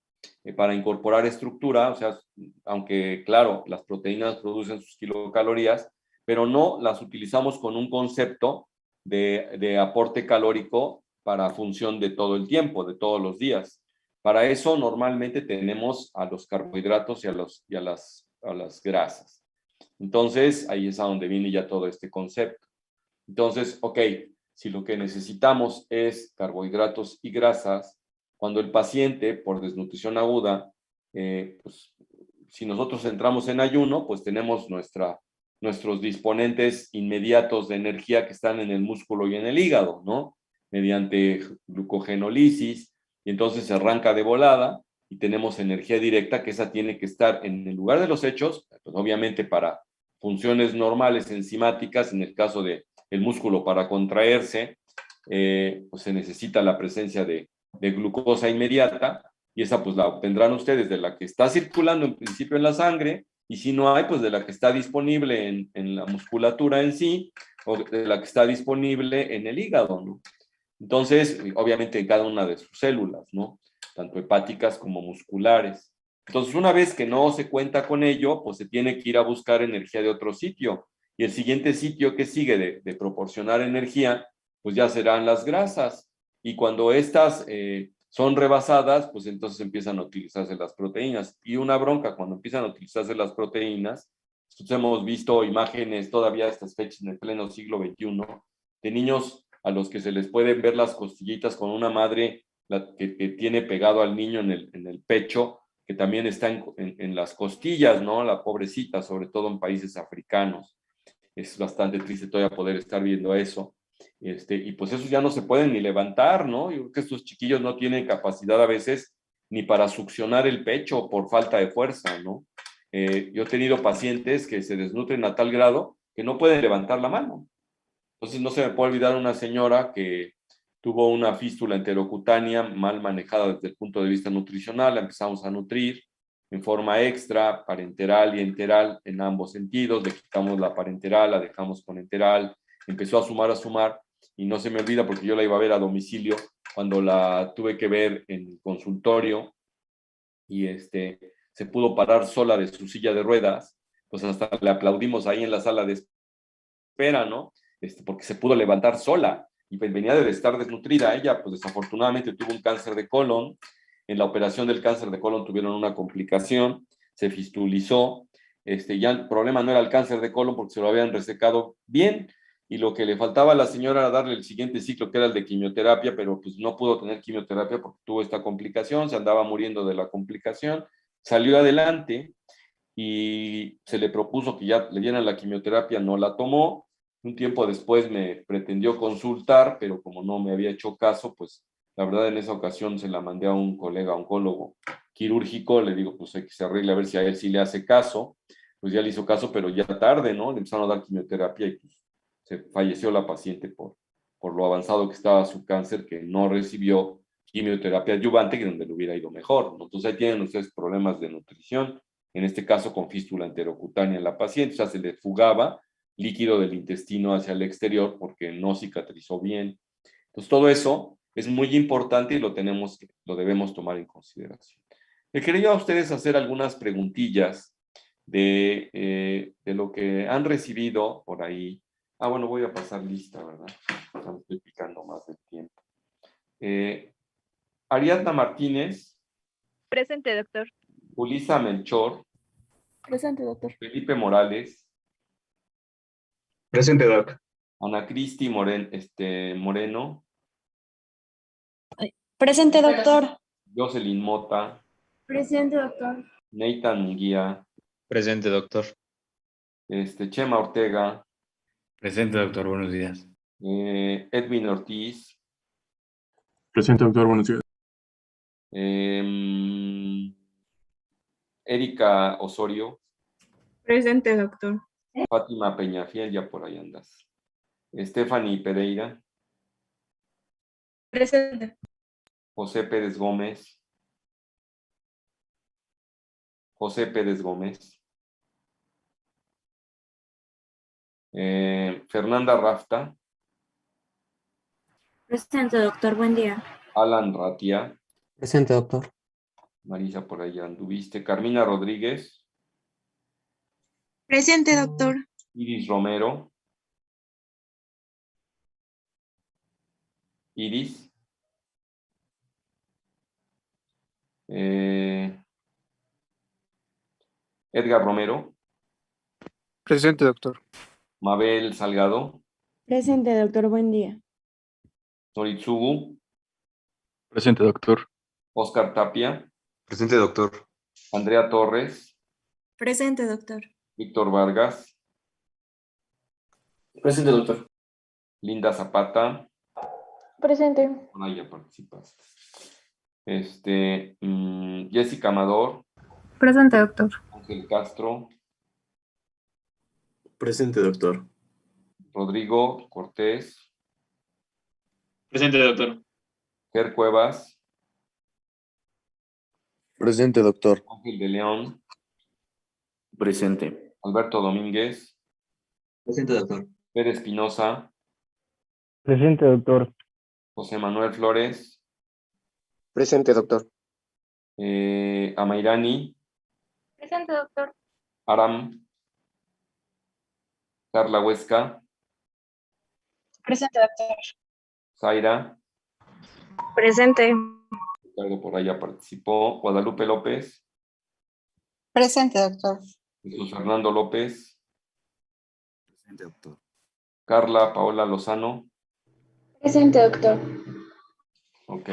para incorporar estructura, o sea, aunque claro, las proteínas producen sus kilocalorías, pero no las utilizamos con un concepto de aporte calórico para función de todo el tiempo, de todos los días. Para eso normalmente tenemos a los carbohidratos y a las grasas. Entonces, ahí es a donde viene ya todo este concepto. Entonces, ok, si lo que necesitamos es carbohidratos y grasas, cuando el paciente, por desnutrición aguda, pues, si nosotros entramos en ayuno, pues tenemos nuestros disponentes inmediatos de energía que están en el músculo y en el hígado, ¿no? Mediante glucogenólisis, y entonces se arranca de volada y tenemos energía directa, que esa tiene que estar en el lugar de los hechos, pues obviamente para funciones normales enzimáticas, en el caso del músculo para contraerse, pues se necesita la presencia de glucosa inmediata, y esa pues la obtendrán ustedes de la que está circulando en principio en la sangre, y si no hay, pues de la que está disponible en la musculatura en sí, o de la que está disponible en el hígado, ¿no? Entonces, obviamente en cada una de sus células, ¿no? Tanto hepáticas como musculares. Entonces, una vez que no se cuenta con ello, pues se tiene que ir a buscar energía de otro sitio. Y el siguiente sitio que sigue de proporcionar energía, pues ya serán las grasas. Y cuando estas son rebasadas, pues entonces empiezan a utilizarse las proteínas. Y una bronca, cuando empiezan a utilizarse las proteínas, nosotros hemos visto imágenes todavía a estas fechas en el pleno siglo XXI, de niños a los que se les pueden ver las costillitas con una madre que tiene pegado al niño en el pecho, que también está en las costillas, ¿no? La pobrecita, sobre todo en países africanos. Es bastante triste todavía poder estar viendo eso. Y pues esos ya no se pueden ni levantar, ¿no? Yo creo que estos chiquillos no tienen capacidad a veces ni para succionar el pecho por falta de fuerza, ¿no? Yo he tenido pacientes que se desnutren a tal grado que no pueden levantar la mano. Entonces no se me puede olvidar una señora que tuvo una fístula enterocutánea mal manejada desde el punto de vista nutricional. La empezamos a nutrir en forma extra, parenteral y enteral en ambos sentidos. Le quitamos la parenteral, la dejamos con enteral. Empezó a sumar, y no se me olvida porque yo la iba a ver a domicilio cuando la tuve que ver en el consultorio, y se pudo parar sola de su silla de ruedas. Pues hasta le aplaudimos ahí en la sala de espera, ¿no? Porque se pudo levantar sola, y venía de estar desnutrida. Ella, pues desafortunadamente tuvo un cáncer de colon. En la operación del cáncer de colon tuvieron una complicación, se fistulizó. Ya el problema no era el cáncer de colon porque se lo habían resecado bien, y lo que le faltaba a la señora era darle el siguiente ciclo, que era el de quimioterapia, pero pues no pudo tener quimioterapia porque tuvo esta complicación, se andaba muriendo de la complicación, salió adelante y se le propuso que ya le dieran la quimioterapia, no la tomó. Un tiempo después me pretendió consultar, pero como no me había hecho caso, pues la verdad en esa ocasión se la mandé a un colega oncólogo quirúrgico. Le digo, pues hay que se arregle a ver si a él sí le hace caso. Pues ya le hizo caso, pero ya tarde, ¿no? Le empezaron a dar quimioterapia y pues se falleció la paciente por lo avanzado que estaba su cáncer, que no recibió quimioterapia adyuvante, que donde le hubiera ido mejor, ¿no? Entonces ahí tienen ustedes problemas de nutrición, en este caso con fístula enterocutánea en la paciente. O sea, se le fugaba líquido del intestino hacia el exterior porque no cicatrizó bien. Entonces todo eso es muy importante y lo debemos tomar en consideración. Le quería a ustedes hacer algunas preguntillas de lo que han recibido por ahí. Bueno, voy a pasar lista, ¿verdad? Ya me estoy picando más del tiempo. Ariadna Martínez. Presente, doctor. Ulisa Melchor. Presente, doctor. Felipe Morales. Presente, doc. Ana Cristi Moreno. Presente, doctor. Jocelyn Mota. Presente, doctor. Nathan Munguía. Presente, doctor. Chema Ortega. Presente, doctor. Buenos días. Edwin Ortiz. Presente, doctor. Buenos días. Erika Osorio. Presente, doctor. Fátima Peñafiel, ya por ahí andas. Stephanie Pereira. Presente. José Pérez Gómez. José Pérez Gómez. Fernanda Rafta. Presente, doctor. Buen día. Alan Ratia. Presente, doctor. Marisa, por allá anduviste. Carmina Rodríguez. Presente, doctor. Iris Romero. Iris. Edgar Romero. Presente, doctor. Mabel Salgado. Presente, doctor. Buen día. Noritsugu. Presente, doctor. Oscar Tapia. Presente, doctor. Andrea Torres. Presente, doctor. Víctor Vargas. Presente, doctor. Linda Zapata. Presente. Ya participaste. Jessica Amador. Presente, doctor. Ángel Castro. Presente, doctor. Rodrigo Cortés. Presente, doctor. Ger Cuevas. Presente, doctor. Ángel de León. Presente. Alberto Domínguez. Presente, doctor. Pérez Espinosa. Presente, doctor. José Manuel Flores. Presente, doctor. Amairani. Presente, doctor. Aram. Carla Huesca. Presente, doctor. Zaira. Presente. Ricardo por allá participó. Guadalupe López. Presente, doctor. Jesús Fernando López. Presente, doctor. Carla Paola Lozano. Presente, doctor. Ok.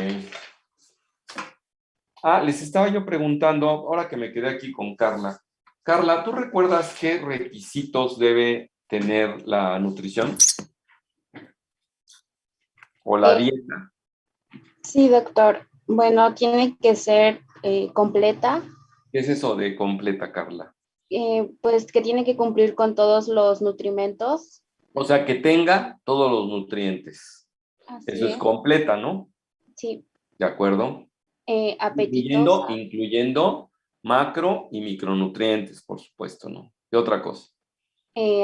Les estaba yo preguntando, ahora que me quedé aquí con Carla. Carla, ¿tú recuerdas qué requisitos debe tener la nutrición? ¿O la dieta? Sí, doctor. Bueno, tiene que ser completa, ¿Qué es eso de completa, Carla? pues que tiene que cumplir con todos los nutrimentos. O sea, que tenga todos los nutrientes. Así Eso es es. completa, ¿no? Sí, ¿De acuerdo? apetitosa. Incluyendo macro y micronutrientes, por supuesto, ¿no? ¿Qué otra cosa?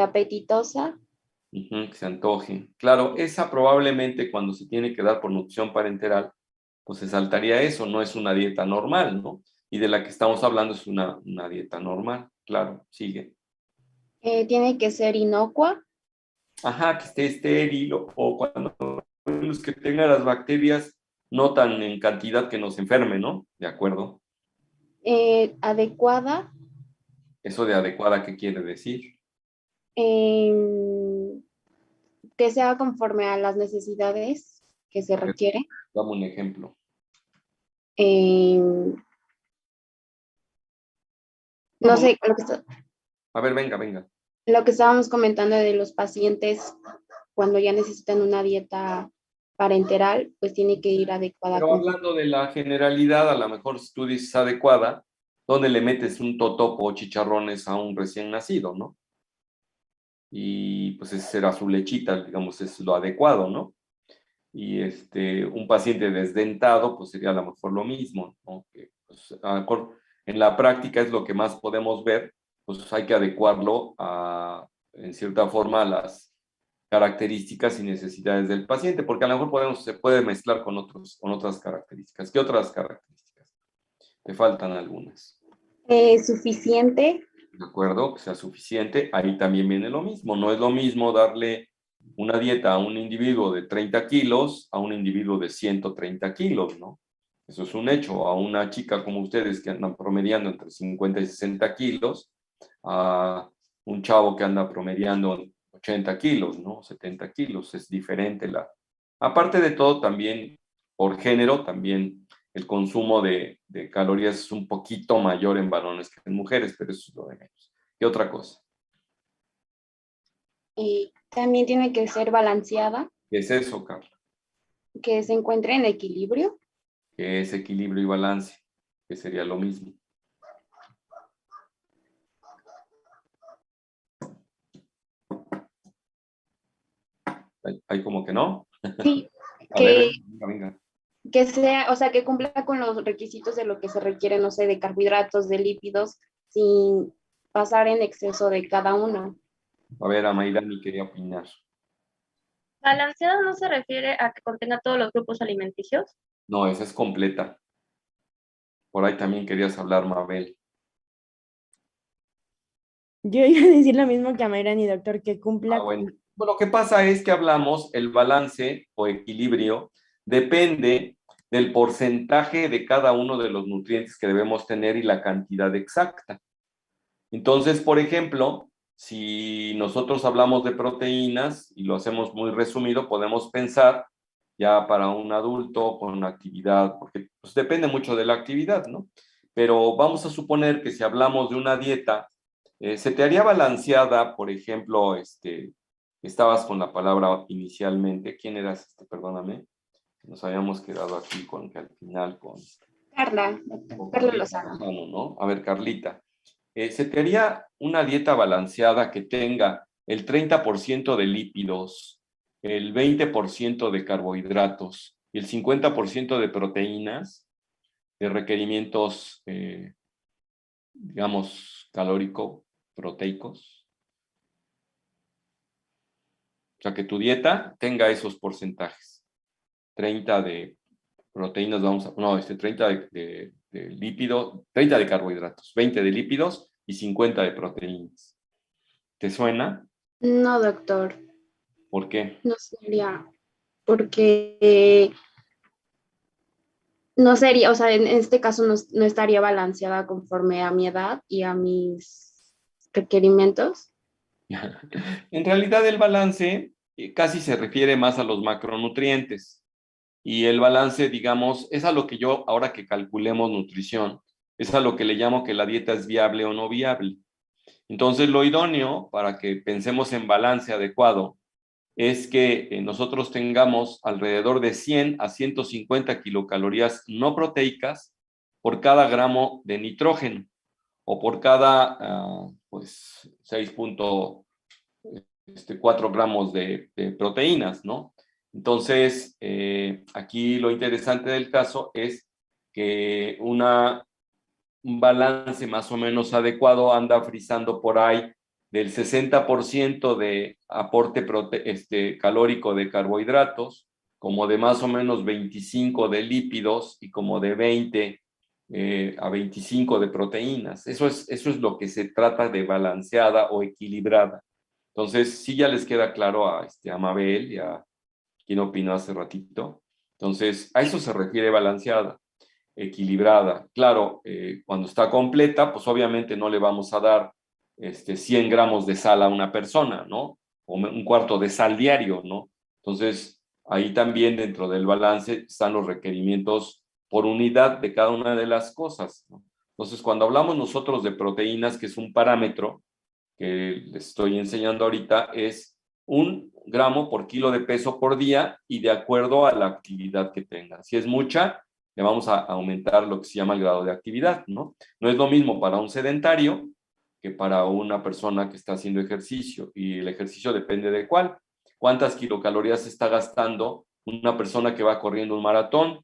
Apetitosa. Que se antoje. Claro, esa probablemente cuando se tiene que dar por nutrición parenteral, pues se saltaría eso, no es una dieta normal, ¿no? Y de la que estamos hablando es una dieta normal, claro, sigue. Tiene que ser inocua. Ajá, que esté estéril o cuando los que tenga las bacterias no tan en cantidad que nos enferme, ¿no? De acuerdo. Adecuada. Eso de adecuada, ¿qué quiere decir? Que sea conforme a las necesidades que se requiere. Dame un ejemplo. No sé, A ver, venga. lo que estábamos comentando de los pacientes cuando ya necesitan una dieta parenteral, pues tiene que ir adecuada. Pero hablando de la generalidad, a lo mejor si tú dices adecuada, ¿dónde le metes un totopo o chicharrones a un recién nacido, no? Y pues ese será su lechita, digamos, es lo adecuado, ¿no? Y un paciente desdentado, pues sería a lo mejor lo mismo, ¿no? Que, pues, a lo mejor en la práctica es lo que más podemos ver, pues hay que adecuarlo en cierta forma a las características y necesidades del paciente, porque a lo mejor se puede mezclar con otras características. ¿Qué otras características? Te faltan algunas. Suficiente. De acuerdo, que sea suficiente. Ahí también viene lo mismo. No es lo mismo darle una dieta a un individuo de 30 kilos a un individuo de 130 kilos, ¿no? Eso es un hecho. A una chica como ustedes que andan promediando entre 50 y 60 kilos, a un chavo que anda promediando 80 kilos, ¿no? 70 kilos. Es diferente Aparte de todo, también por género, también el consumo de calorías es un poquito mayor en varones que en mujeres, pero eso es lo de menos. ¿Qué otra cosa? También tiene que ser balanceada. ¿Qué es eso, Carla? Que se encuentre en equilibrio. ¿Qué es equilibrio y balance? Que sería lo mismo. ¿Hay como que no? Sí, venga. Que sea, o sea, que cumpla con los requisitos de lo que se requiere, no sé, de carbohidratos, de lípidos, sin pasar en exceso de cada uno. A ver, Amairani quería opinar. ¿Balanceado no se refiere a que contenga todos los grupos alimenticios? No, esa es completa. Por ahí también querías hablar, Mabel. Yo iba a decir lo mismo que a Mayrani, doctor, que cumpla Bueno. con... Lo que pasa es que hablamos, el balance o equilibrio depende del porcentaje de cada uno de los nutrientes que debemos tener y la cantidad exacta. Entonces, por ejemplo, si nosotros hablamos de proteínas y lo hacemos muy resumido, podemos pensar ya para un adulto con una actividad, porque pues, depende mucho de la actividad, ¿no? Pero vamos a suponer que si hablamos de una dieta, se te haría balanceada, por ejemplo, estabas con la palabra inicialmente. ¿Quién eras? Perdóname. Nos habíamos quedado aquí con que al final con... Carla Lozano. ¿No? A ver, Carlita. Se te haría una dieta balanceada que tenga el 30% de lípidos, el 20% de carbohidratos y el 50% de proteínas, de requerimientos, digamos, calórico-proteicos. O sea, que tu dieta tenga esos porcentajes. 30 de proteínas, 30 de lípidos, 30 de carbohidratos, 20 de lípidos y 50 de proteínas. ¿Te suena? No, doctor. ¿Por qué? No sería, porque no sería, o sea, en este caso no estaría balanceada conforme a mi edad y a mis requerimientos. En realidad el balance casi se refiere más a los macronutrientes. Y el balance, digamos, es a lo que yo, ahora que calculemos nutrición, es a lo que le llamo que la dieta es viable o no viable. Entonces, lo idóneo para que pensemos en balance adecuado es que nosotros tengamos alrededor de 100 a 150 kilocalorías no proteicas por cada gramo de nitrógeno o por cada, 6.4 gramos de proteínas, ¿no? Entonces, aquí lo interesante del caso es que un balance más o menos adecuado anda frisando por ahí del 60% de aporte calórico de carbohidratos, como de más o menos 25 de lípidos y como de 20 a 25 de proteínas. Eso es lo que se trata de balanceada o equilibrada. Entonces, sí ya les queda claro a Mabel y a quien opinó hace ratito. Entonces, a eso se refiere balanceada, equilibrada. Claro, cuando está completa, pues obviamente no le vamos a dar 100 gramos de sal a una persona, ¿no? O un cuarto de sal diario, ¿no? Entonces, ahí también dentro del balance están los requerimientos por unidad de cada una de las cosas, ¿no? Entonces, cuando hablamos nosotros de proteínas, que es un parámetro que les estoy enseñando ahorita, es 1 gramo por kilo de peso por día y de acuerdo a la actividad que tengan. Si es mucha, le vamos a aumentar lo que se llama el grado de actividad, ¿no? No es lo mismo para un sedentario que para una persona que está haciendo ejercicio, y el ejercicio depende de cuál. ¿Cuántas kilocalorías está gastando una persona que va corriendo un maratón?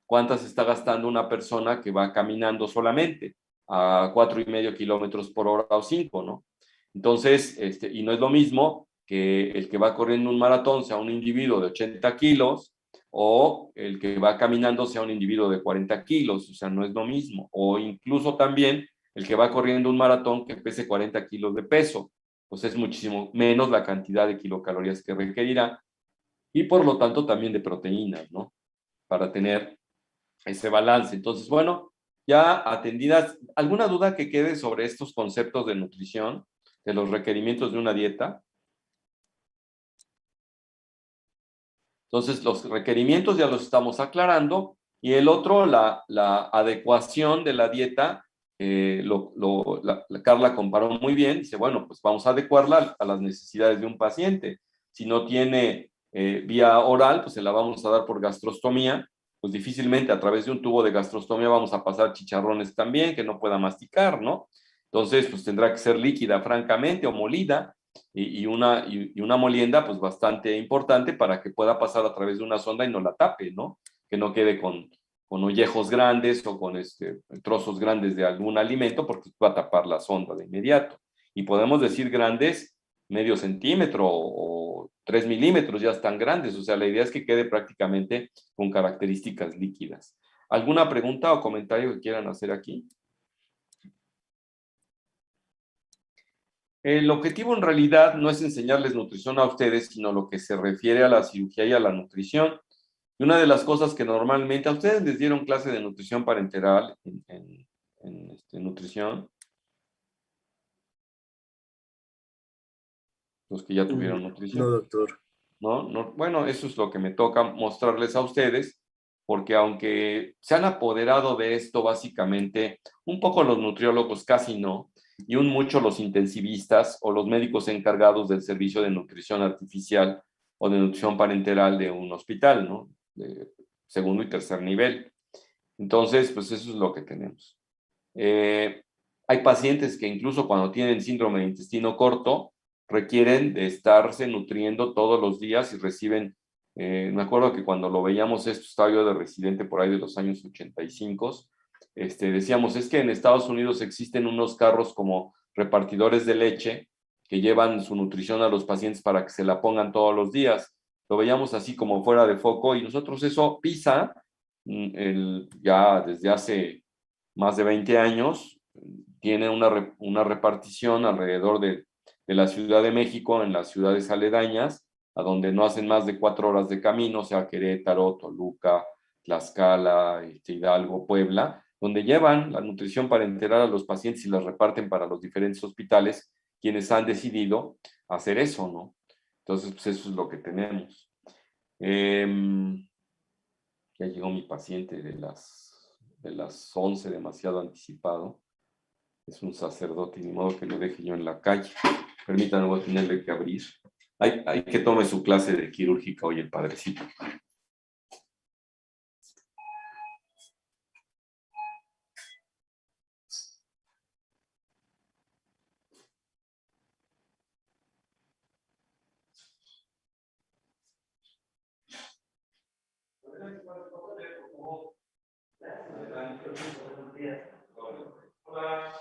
¿Cuántas está gastando una persona que va caminando solamente a 4,5 kilómetros por hora o 5, ¿no? Entonces, y no es lo mismo que el que va corriendo un maratón sea un individuo de 80 kilos o el que va caminando sea un individuo de 40 kilos, o sea, no es lo mismo. O incluso también el que va corriendo un maratón que pese 40 kilos de peso, pues es muchísimo menos la cantidad de kilocalorías que requerirá y por lo tanto también de proteínas, ¿no? Para tener ese balance. Entonces, bueno, ya atendidas, ¿alguna duda que quede sobre estos conceptos de nutrición, de los requerimientos de una dieta? Entonces, los requerimientos ya los estamos aclarando, y el otro, la adecuación de la dieta, Carla comparó muy bien, dice, bueno, pues vamos a adecuarla a las necesidades de un paciente. Si no tiene vía oral, pues se la vamos a dar por gastrostomía, pues difícilmente a través de un tubo de gastrostomía vamos a pasar chicharrones también, que no pueda masticar, ¿no? Entonces, pues tendrá que ser líquida, francamente, o molida, y una molienda, pues bastante importante para que pueda pasar a través de una sonda y no la tape, ¿no? Que no quede con ollejos grandes o con trozos grandes de algún alimento, porque va a tapar la sonda de inmediato. Y podemos decir grandes, medio centímetro o 3 milímetros, ya están grandes. O sea, la idea es que quede prácticamente con características líquidas. ¿Alguna pregunta o comentario que quieran hacer aquí? El objetivo en realidad no es enseñarles nutrición a ustedes, sino lo que se refiere a la cirugía y a la nutrición. Y una de las cosas que normalmente a ustedes les dieron clase de nutrición parenteral en nutrición, los que ya tuvieron nutrición. No, doctor. No, bueno, eso es lo que me toca mostrarles a ustedes, porque aunque se han apoderado de esto básicamente, un poco los nutriólogos, casi no, y un mucho los intensivistas o los médicos encargados del servicio de nutrición artificial o de nutrición parenteral de un hospital, ¿no? De segundo y tercer nivel. Entonces, pues eso es lo que tenemos. Hay pacientes que incluso cuando tienen síndrome de intestino corto, requieren de estarse nutriendo todos los días y reciben, me acuerdo que cuando lo veíamos esto, estaba yo de residente por ahí de los años 85, decíamos, es que en Estados Unidos existen unos carros como repartidores de leche que llevan su nutrición a los pacientes para que se la pongan todos los días. Lo veíamos así como fuera de foco y nosotros eso, PISA, ya desde hace más de 20 años, tiene una repartición alrededor de la Ciudad de México, en las ciudades aledañas, a donde no hacen más de 4 horas de camino, o sea, Querétaro, Toluca, Tlaxcala, Hidalgo, Puebla, donde llevan la nutrición parenteral a los pacientes y las reparten para los diferentes hospitales, quienes han decidido hacer eso, ¿no? Entonces, pues eso es lo que tenemos. Ya llegó mi paciente de las 11, demasiado anticipado. Es un sacerdote, ni modo que lo deje yo en la calle. Permítanme, voy a tenerle que abrir. Hay que tome su clase de quirúrgica hoy el padrecito. Hola.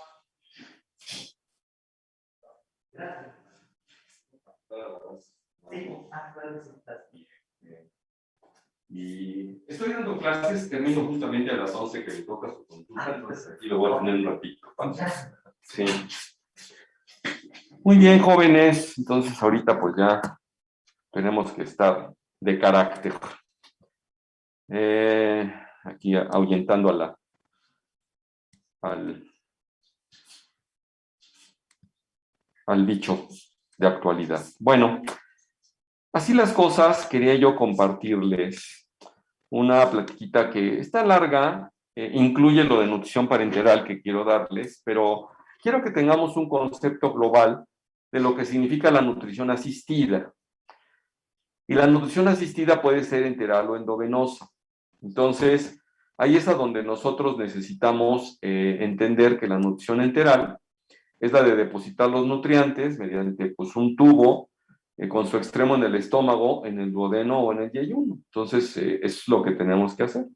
Y estoy dando clases, termino justamente a las 11 que me toca su consulta, entonces aquí lo voy a tener un ratito. Sí. Muy bien, jóvenes, entonces ahorita pues ya tenemos que estar de carácter. Aquí ahuyentando al bicho de actualidad. Bueno, así las cosas, quería yo compartirles una platiquita que está larga, incluye lo de nutrición parenteral que quiero darles, pero quiero que tengamos un concepto global de lo que significa la nutrición asistida. Y la nutrición asistida puede ser enteral o endovenosa. Entonces, ahí es a donde nosotros necesitamos entender que la nutrición enteral es la de depositar los nutrientes mediante pues, un tubo con su extremo en el estómago, en el duodeno o en el yeyuno. Entonces, eso es lo que tenemos que hacer.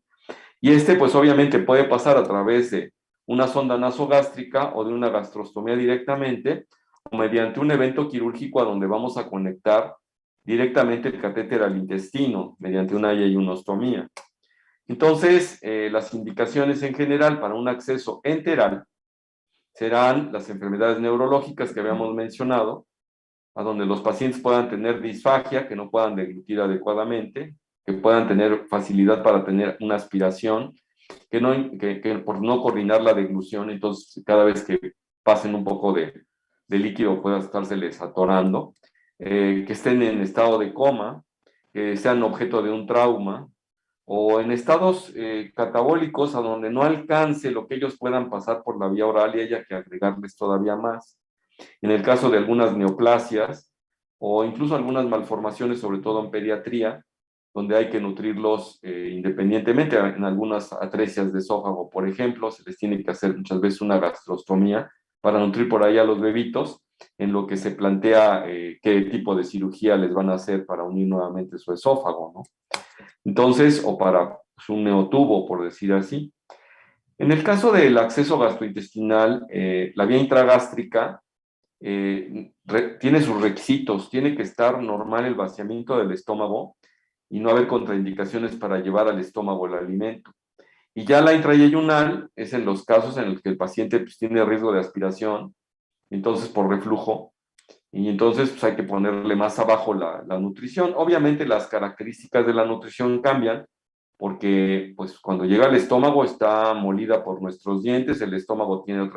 Y pues obviamente puede pasar a través de una sonda nasogástrica o de una gastrostomía directamente, o mediante un evento quirúrgico a donde vamos a conectar directamente el catéter al intestino, mediante una yeyunostomía. Entonces, las indicaciones en general para un acceso enteral serán las enfermedades neurológicas que habíamos mencionado, a donde los pacientes puedan tener disfagia, que no puedan deglutir adecuadamente, que puedan tener facilidad para tener una aspiración, que por no coordinar la deglución, entonces cada vez que pasen un poco de líquido pueda estárseles atorando, que estén en estado de coma, que sean objeto de un trauma, o en estados catabólicos a donde no alcance lo que ellos puedan pasar por la vía oral y haya que agregarles todavía más. En el caso de algunas neoplasias o incluso algunas malformaciones, sobre todo en pediatría, donde hay que nutrirlos independientemente. En algunas atresias de esófago, por ejemplo, se les tiene que hacer muchas veces una gastrostomía para nutrir por ahí a los bebitos, en lo que se plantea qué tipo de cirugía les van a hacer para unir nuevamente su esófago, ¿no? Entonces, o para pues, un neotubo, por decir así. En el caso del acceso gastrointestinal, la vía intragástrica tiene sus requisitos, tiene que estar normal el vaciamiento del estómago y no haber contraindicaciones para llevar al estómago el alimento. Y ya la intrayeyunal es en los casos en los que el paciente pues, tiene riesgo de aspiración, entonces por reflujo, y entonces pues, hay que ponerle más abajo la nutrición. Obviamente las características de la nutrición cambian, porque pues, cuando llega al estómago está molida por nuestros dientes, el estómago tiene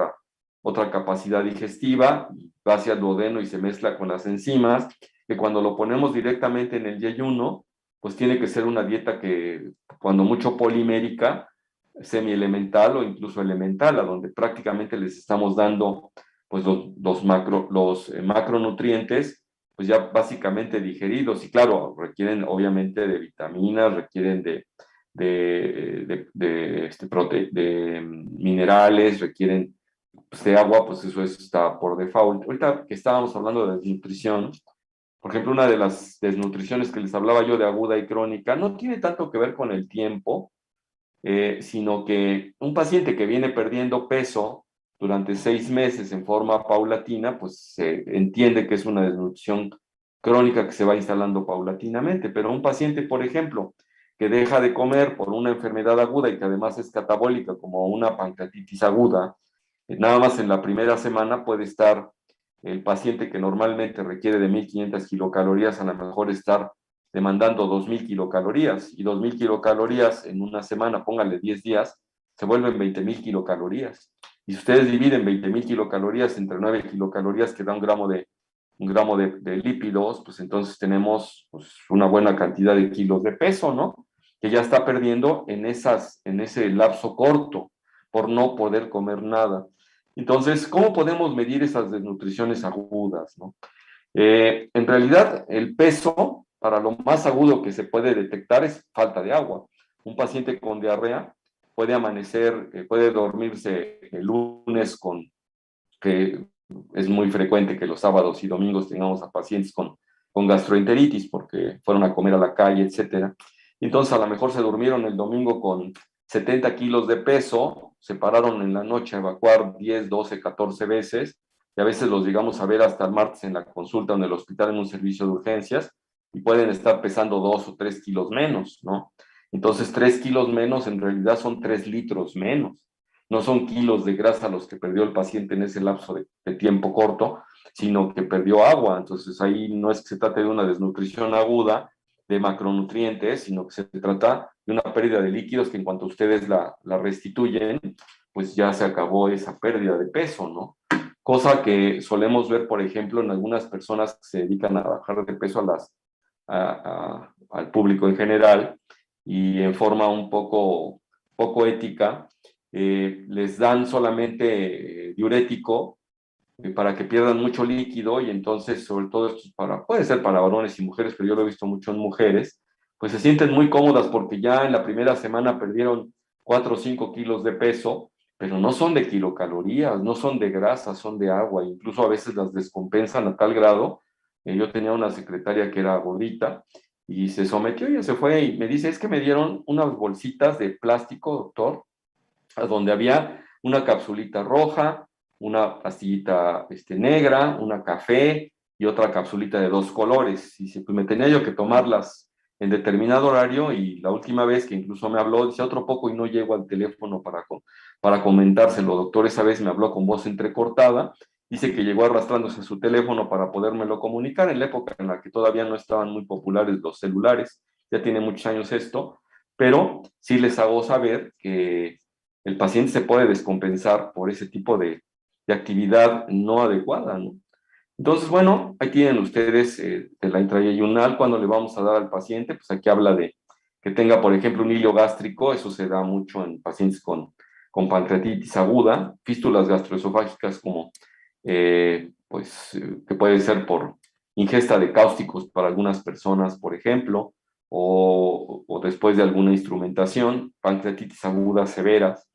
otra capacidad digestiva, va hacia el duodeno y se mezcla con las enzimas, que cuando lo ponemos directamente en el yeyuno, pues tiene que ser una dieta que, cuando mucho polimérica, semielemental o incluso elemental, a donde prácticamente les estamos dando pues los macronutrientes, pues ya básicamente digeridos, y claro, requieren obviamente de vitaminas, requieren de minerales, requieren pues, de agua, pues eso está por default. Ahorita que estábamos hablando de desnutrición, por ejemplo, una de las desnutriciones que les hablaba yo de aguda y crónica, no tiene tanto que ver con el tiempo, sino que un paciente que viene perdiendo peso durante 6 meses en forma paulatina, pues se entiende que es una desnutrición crónica que se va instalando paulatinamente, pero un paciente, por ejemplo, que deja de comer por una enfermedad aguda y que además es catabólica, como una pancreatitis aguda, nada más en la primera semana puede estar el paciente que normalmente requiere de 1.500 kilocalorías, a lo mejor estar demandando 2.000 kilocalorías, y 2.000 kilocalorías en una semana, póngale 10 días, se vuelven 20.000 kilocalorías. Y si ustedes dividen 20.000 kilocalorías entre 9 kilocalorías, que da un gramo de lípidos, pues entonces tenemos pues, una buena cantidad de kilos de peso, ¿no? Que ya está perdiendo en ese lapso corto, por no poder comer nada. Entonces, ¿cómo podemos medir esas desnutriciones agudas, no? En realidad, el peso, para lo más agudo que se puede detectar, es falta de agua. Un paciente con diarrea puede amanecer, puede dormirse el lunes que es muy frecuente que los sábados y domingos tengamos a pacientes con gastroenteritis porque fueron a comer a la calle, etcétera. Entonces, a lo mejor se durmieron el domingo con 70 kilos de peso, se pararon en la noche a evacuar 10, 12, 14 veces, y a veces los llegamos a ver hasta el martes en la consulta o en el hospital en un servicio de urgencias, y pueden estar pesando 2 o 3 kilos menos, ¿no? Entonces, 3 kilos menos en realidad son 3 litros menos. No son kilos de grasa los que perdió el paciente en ese lapso de tiempo corto, sino que perdió agua. Entonces, ahí no es que se trate de una desnutrición aguda de macronutrientes, sino que se trata de una pérdida de líquidos que en cuanto ustedes la restituyen, pues ya se acabó esa pérdida de peso, ¿no? Cosa que solemos ver, por ejemplo, en algunas personas que se dedican a bajar de peso al público en general, y en forma un poco ética, les dan solamente diurético para que pierdan mucho líquido, y entonces, sobre todo esto puede ser para varones y mujeres, pero yo lo he visto mucho en mujeres, pues se sienten muy cómodas porque ya en la primera semana perdieron 4 o 5 kilos de peso, pero no son de kilocalorías, no son de grasa, son de agua, incluso a veces las descompensan a tal grado. Yo tenía una secretaria que era gordita y se sometió y se fue y me dice, es que me dieron unas bolsitas de plástico, doctor, a donde había una capsulita roja, una pastillita negra, una café y otra capsulita de 2 colores. Y pues me tenía yo que tomarlas en determinado horario, y la última vez que incluso me habló, dice otro poco y no llego al teléfono para comentárselo, doctor. Esa vez me habló con voz entrecortada, dice que llegó arrastrándose su teléfono para podérmelo comunicar en la época en la que todavía no estaban muy populares los celulares, ya tiene muchos años esto, pero sí les hago saber que el paciente se puede descompensar por ese tipo de actividad no adecuada, ¿no? Entonces, bueno, ahí tienen ustedes de la intrayeyunal, cuando le vamos a dar al paciente, pues aquí habla de que tenga, por ejemplo, un hilo gástrico, eso se da mucho en pacientes con pancreatitis aguda, fístulas gastroesofágicas como, que puede ser por ingesta de cáusticos para algunas personas, por ejemplo, o después de alguna instrumentación, pancreatitis agudas severas.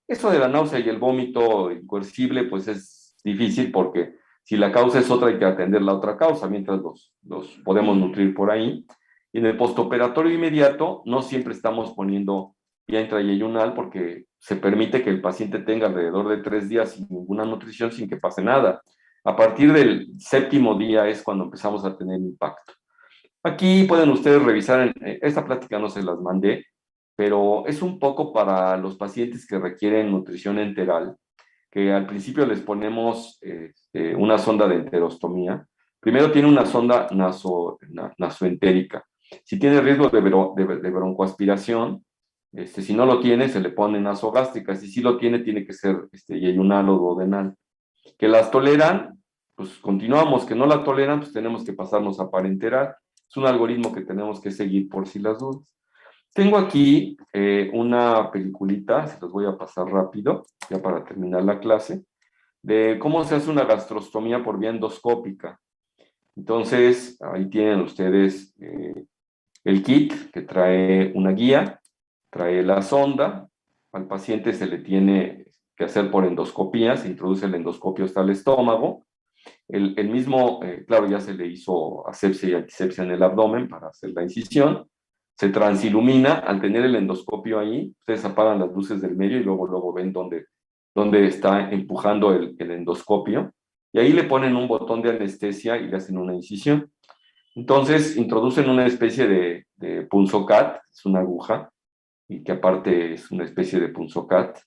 Eso de la náusea y el vómito incoercible, pues es difícil porque si la causa es otra, hay que atender la otra causa, mientras los podemos nutrir por ahí. Y en el postoperatorio inmediato, no siempre estamos poniendo vía intrayeyunal porque se permite que el paciente tenga alrededor de 3 días sin ninguna nutrición, sin que pase nada. A partir del 7º día es cuando empezamos a tener impacto. Aquí pueden ustedes revisar, esta plática no se las mandé, pero es un poco para los pacientes que requieren nutrición enteral, que al principio les ponemos una sonda de enterostomía. Primero tiene una sonda nasoentérica. Si tiene riesgo de broncoaspiración, si no lo tiene, se le pone nasogástrica. Si sí lo tiene, tiene que ser yeyunal o duodenal. Que las toleran, pues continuamos. Que no la toleran, pues tenemos que pasarnos a parenteral. Es un algoritmo que tenemos que seguir por si las dudas. Tengo aquí una peliculita, se los voy a pasar rápido, ya para terminar la clase, de cómo se hace una gastrostomía por vía endoscópica. Entonces, ahí tienen ustedes el kit que trae una guía, trae la sonda, al paciente se le tiene que hacer por endoscopía, se introduce el endoscopio hasta el estómago, el mismo, claro, ya se le hizo asepsia y antisepsia en el abdomen para hacer la incisión, se transilumina. Al tener el endoscopio ahí, ustedes apagan las luces del medio y luego ven dónde está empujando el endoscopio, y ahí le ponen un botón de anestesia y le hacen una incisión. Entonces introducen una especie de punzocat, es una aguja, y que aparte es una especie de punzocat.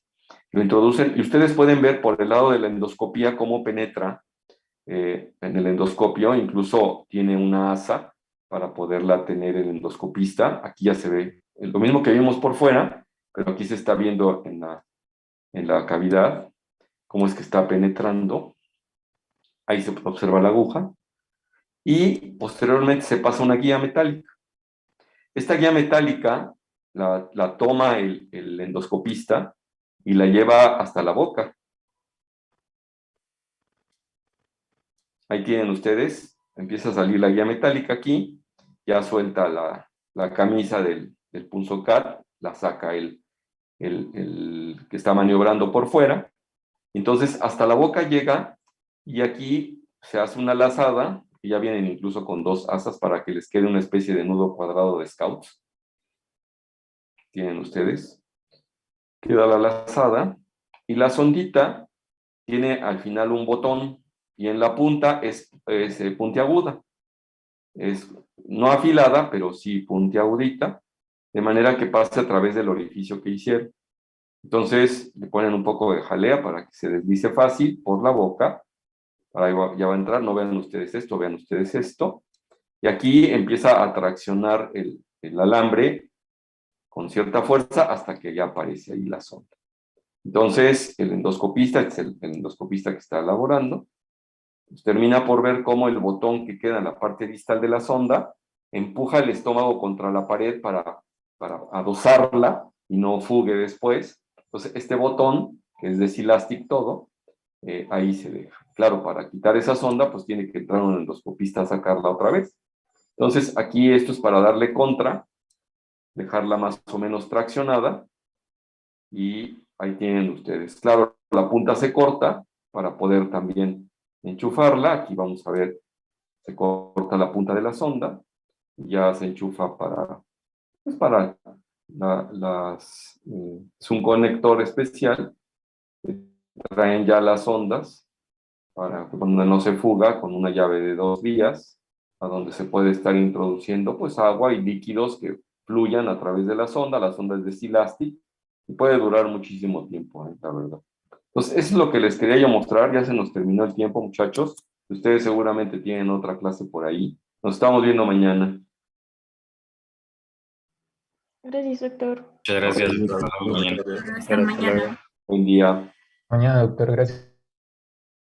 Lo introducen y ustedes pueden ver por el lado de la endoscopía cómo penetra en el endoscopio. Incluso tiene una asa para poderla tener el endoscopista. Aquí ya se ve lo mismo que vimos por fuera, pero aquí se está viendo en la cavidad cómo es que está penetrando. Ahí se observa la aguja. Y posteriormente se pasa una guía metálica. Esta guía metálica la toma el endoscopista y la lleva hasta la boca. Ahí tienen ustedes, empieza a salir la guía metálica aquí, ya suelta la camisa del punzocat, la saca el que está maniobrando por fuera. Entonces hasta la boca llega y aquí se hace una lazada, que ya vienen incluso con 2 asas para que les quede una especie de nudo cuadrado de scouts. Tienen ustedes. Queda la lazada y la sondita tiene al final un botón y en la punta es puntiaguda. Es no afilada, pero sí puntiagudita, de manera que pase a través del orificio que hicieron. Entonces le ponen un poco de jalea para que se deslice fácil por la boca. Ahí ya va a entrar, no vean ustedes esto, vean ustedes esto. Y aquí empieza a traccionar el alambre con cierta fuerza hasta que ya aparece ahí la sonda. Entonces, el endoscopista, es el endoscopista que está elaborando, pues termina por ver cómo el botón que queda en la parte distal de la sonda empuja el estómago contra la pared para adosarla y no fugue después. Entonces, este botón, que es de Silastic todo, ahí se deja. Claro, para quitar esa sonda, pues tiene que entrar un endoscopista a sacarla otra vez. Entonces, aquí esto es para darle contra, dejarla más o menos traccionada, y ahí tienen ustedes. Claro, la punta se corta para poder también enchufarla. Aquí vamos a ver, se corta la punta de la sonda, y ya se enchufa para es un conector especial, traen ya las ondas, para que cuando no se fuga, con una llave de 2 vías, a donde se puede estar introduciendo pues agua y líquidos que fluyan a través de la sonda es de Silastic, y puede durar muchísimo tiempo, la verdad. Entonces, eso es lo que les quería yo mostrar. Ya se nos terminó el tiempo, muchachos. Ustedes seguramente tienen otra clase por ahí. Nos estamos viendo mañana. Gracias, doctor. Muchas gracias, doctor. Hasta mañana. Buen día. Mañana, doctor, gracias.